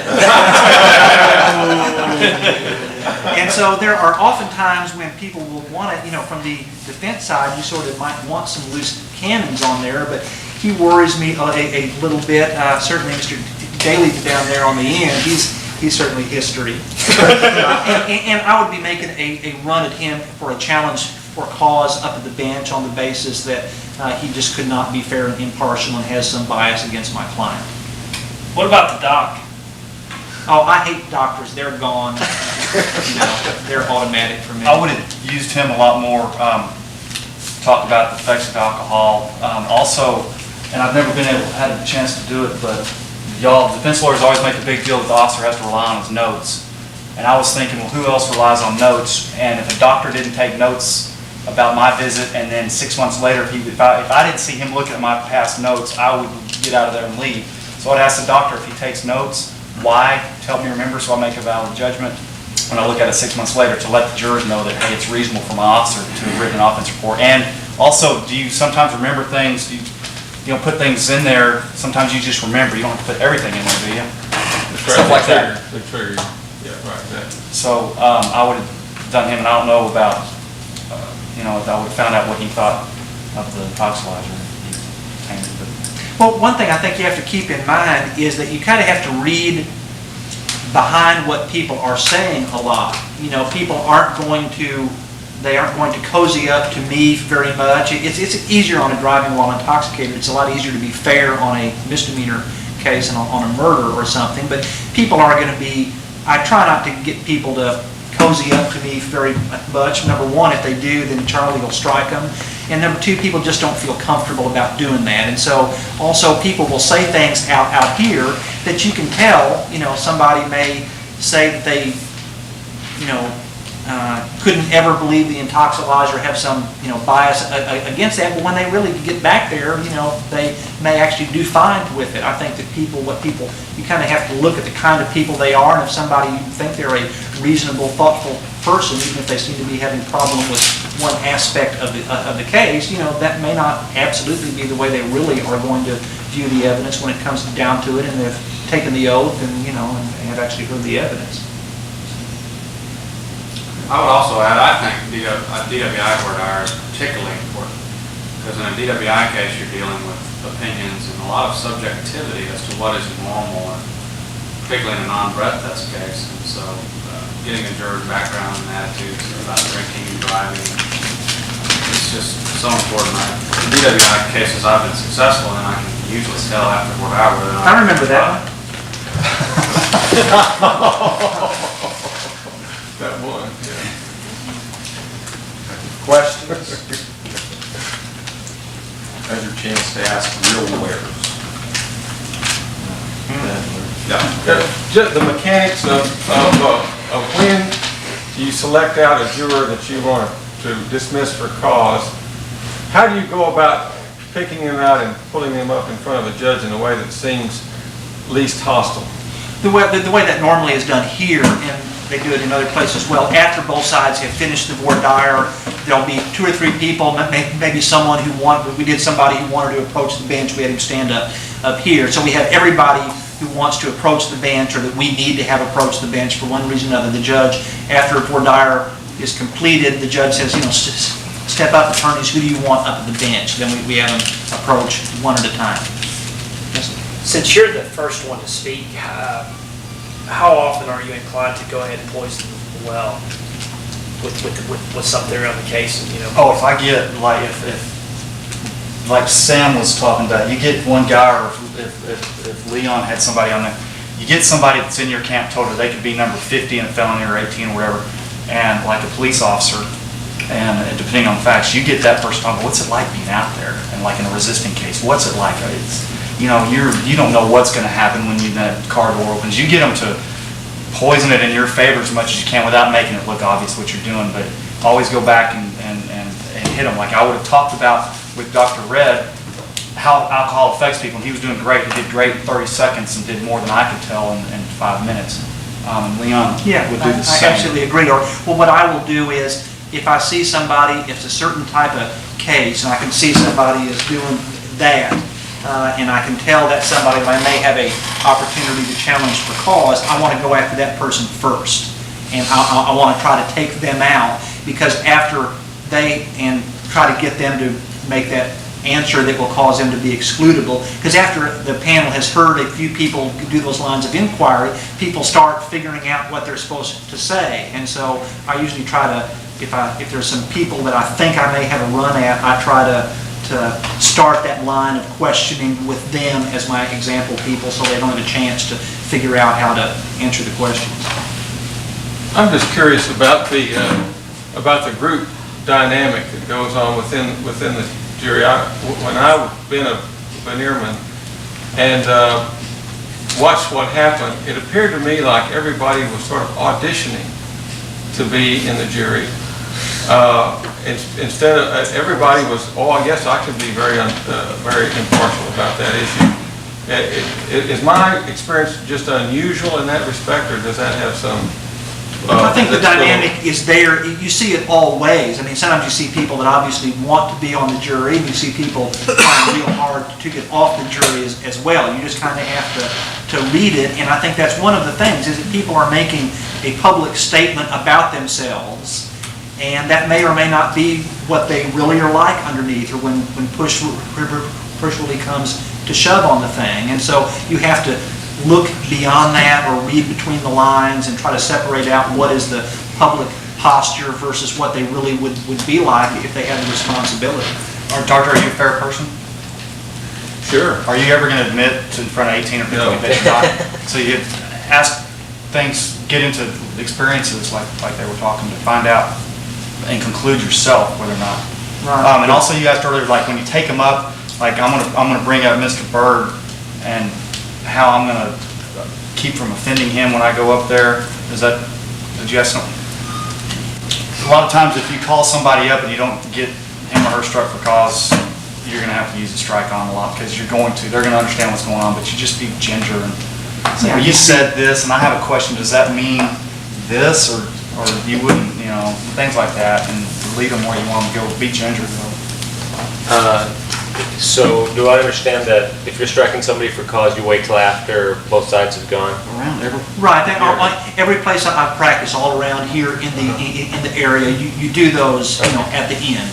And so there are often times when people will want it, you know, from the defense side, you sort of might want some loose cannons on there, but he worries me a little bit. Certainly Mr. Daly down there on the end, he's certainly history. And I would be making a run at him for a challenge for cause up at the bench on the basis that he just could not be fair and impartial and has some bias against my client. What about the doc? Oh, I hate doctors. They're gone. You know, they're automatic for me. I would have used him a lot more, talk about the effects of alcohol. Also, and I've never had a chance to do it, but y'all, defense lawyers always make a big deal that the officer has to rely on his notes. And I was thinking, well, who else relies on notes? And if a doctor didn't take notes about my visit, and then 6 months later, if I didn't see him looking at my past notes, I would get out of there and leave. So I'd ask the doctor if he takes notes, why, to help me remember so I make a valid judgment when I look at it 6 months later, to let the jurors know that, hey, it's reasonable for my officer to have written an offense report. And also, do you sometimes remember things? Do you put things in there, sometimes you just remember. You don't have to put everything in there, do you? Stuff like that. The trigger, yeah, right, exactly. So I would have done him, and I don't know about, you know, if I would have found out what he thought of the toxilizer. Well, one thing I think you have to keep in mind is that you kind of have to read behind what people are saying a lot. You know, people aren't going to cozy up to me very much. It's easier on a driving while intoxicated. It's a lot easier to be fair on a misdemeanor case and on a murder or something. But people are going to be, I try not to get people to cozy up to me very much. Number one, if they do, then Charlie will strike them. And number two, people just don't feel comfortable about doing that. And so also people will say things out here that you can tell, you know, somebody may say that they, you know, couldn't ever believe the intoxilizer, have some, you know, bias against that, but when they really get back there, you know, they may actually do fine with it. I think that you kind of have to look at the kind of people they are, and if somebody, you think they're a reasonable, thoughtful person, even if they seem to be having a problem with one aspect of the case, you know, that may not absolutely be the way they really are going to view the evidence when it comes down to it, and they've taken the oath and, you know, and have actually heard the evidence. I would also add, I think DWI voir dire is particularly important, because in a DWI case, you're dealing with opinions and a lot of subjectivity as to what is normal, and particularly in a non-breath test case. And so getting a juror's background and attitudes about drinking and driving, it's just so important. In DWI cases I've been successful in, I can usually tell after voir dire whether or not I remember that. That one, yeah. Questions? Now's your chance to ask real lawyers. Just the mechanics of when you select out a juror that you want to dismiss for cause, how do you go about picking him out and pulling him up in front of a judge in a way that seems least hostile? The way that normally is done here, and they do it in other places as well, after both sides have finished the voir dire, there'll be 2 or 3 people, maybe someone who we did somebody who wanted to approach the bench, we had him stand up here. So we have everybody who wants to approach the bench, or that we need to have approached the bench for one reason or another. The judge, after voir dire is completed, the judge says, you know, step up, attorneys, who do you want up at the bench? Then we have them approach one at a time. Since you're the first one to speak, how often are you inclined to go ahead and poison the well with something around the case? You know. Oh, if I get, like, if like Sam was talking about, you get one guy, or if Leon had somebody on there, you get somebody that's in your camp total, they could be number 50 in a felony or 18 or whatever, and like a police officer, and depending on the facts, you get that person talking, what's it like being out there? And like in a resisting case, what's it like? It's, you know, you don't know what's going to happen when that car door opens. You get them to poison it in your favor as much as you can without making it look obvious what you're doing, but always go back and hit them. Like I would have talked about with Dr. Red, how alcohol affects people, and he was doing great. He did great in 30 seconds and did more than I could tell in 5 minutes. And Leon would do the I same. absolutely agree. Or, well, what I will do is, if I see somebody, if it's a certain type of case, and I can see somebody is doing that, and I can tell that somebody may have a opportunity to challenge for cause, I want to go after that person first. And I want to try to take them out, because after and try to get them to make that answer that will cause them to be excludable. Because after the panel has heard a few people do those lines of inquiry, people start figuring out what they're supposed to say. And so I usually try to, if there's some people that I think I may have a run at, I try to start that line of questioning with them as my example people, so they don't have a chance to figure out how to answer the questions. I'm just curious about the group dynamic that goes on within the jury. When I've been a veneerman and watched what happened, it appeared to me like everybody was sort of auditioning to be in the jury. Instead of everybody was, yes, I can be very impartial about that issue. Is my experience just unusual in that respect, or does that have some? I think the dynamic is there. You see it all ways. I mean, sometimes you see people that obviously want to be on the jury, and you see people trying real hard to get off the jury as well. You just kind of have to read it, and I think that's one of the things, is that people are making a public statement about themselves, and that may or may not be what they really are like underneath, or when push really comes to shove on the thing. And so you have to look beyond that, or read between the lines and try to separate out what is the public posture versus what they really would be like if they had the responsibility. Doctor, are you a fair person? Sure. Are you ever going to admit in front of 18 or 50 that you're not? So you ask things, get into experiences like they were talking, to find out and conclude yourself whether or not. Right. And also you asked earlier, like when you take them up, like I'm gonna bring up Mr. Bird and how I'm going to keep from offending him when I go up there. Did you ask something? A lot of times if you call somebody up and you don't get him or her struck for cause, you're going to have to use a strike on a lot, because they're going to understand what's going on, but you just be ginger and say, well, you said this and I have a question, does that mean this, or you wouldn't, things like that, and lead them where you want them to go. Be ginger though. So do I understand that if you're striking somebody for cause, you wait till after both sides have gone? Around every. Right. Every place I've practiced all around here in the area, you do those, at the end.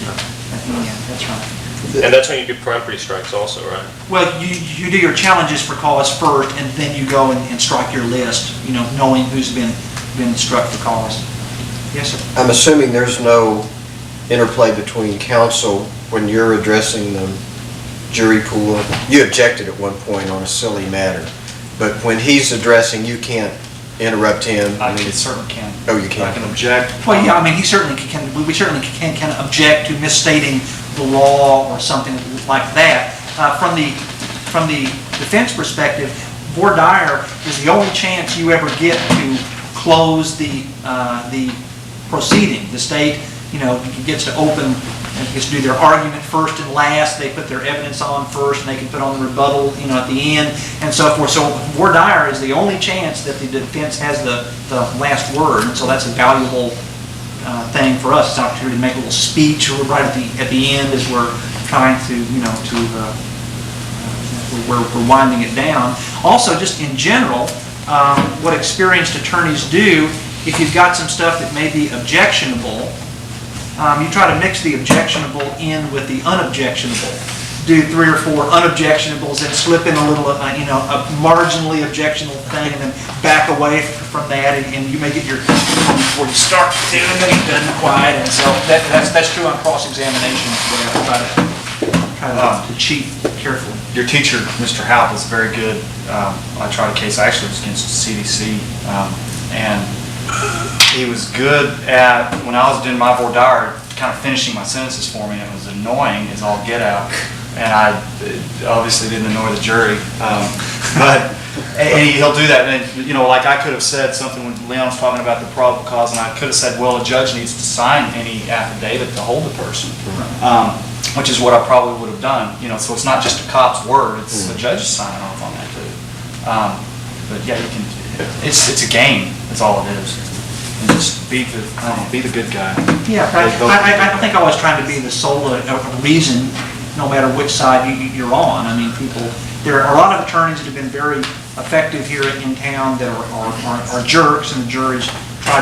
That's right. And that's when you do peremptory strikes also, right? Well, you do your challenges for cause first, and then you go and strike your list, knowing who's been struck for cause. Yes, sir. I'm assuming there's no interplay between counsel when you're addressing the jury pool. You objected at one point on a silly matter, but when he's addressing, you can't interrupt him. I certainly can. Oh, you can. I can object. Well, yeah, I mean, he certainly can. We certainly can object to misstating the law or something like that. From the defense perspective, voir dire is the only chance you ever get to close the proceeding. The state, gets to open. And gets to do their argument first and last. They put their evidence on first, and they can put on the rebuttal, at the end, and so forth. So voir dire is the only chance that the defense has the last word, and so that's a valuable thing for us. It's an opportunity to make a little speech right at the end as we're trying to, we're winding it down. Also, just in general, what experienced attorneys do, if you've got some stuff that may be objectionable, you try to mix the objectionable in with the unobjectionable. Do 3 or 4 unobjectionables and slip in a little, a marginally objectionable thing, and then back away from that, and you may get your before you start doing it, it doesn't quite, and so that's true on cross-examination as well. Try to cheat carefully. Your teacher, Mr. Houp, is very good. I tried a case, I actually was against CDC, and he was good at, when I was doing my voir dire, kind of finishing my sentences for me, and it was annoying as all get out, and I obviously didn't annoy the jury. But, and he'll do that, and, you know, like I could have said something when Leon was talking about the probable cause, and I could have said, well, a judge needs to sign any affidavit to hold the person, which is what I probably would have done, you know, so it's not just a cop's word, it's the judge's signing off on that too. But yeah, you can, it's a game, that's all it is. And just be the, I don't know, be the good guy. Yeah, I think I was trying to be the sole reason, no matter which side you're on. I mean, people, there are a lot of attorneys that have been very effective here in town that are jerks, and the juries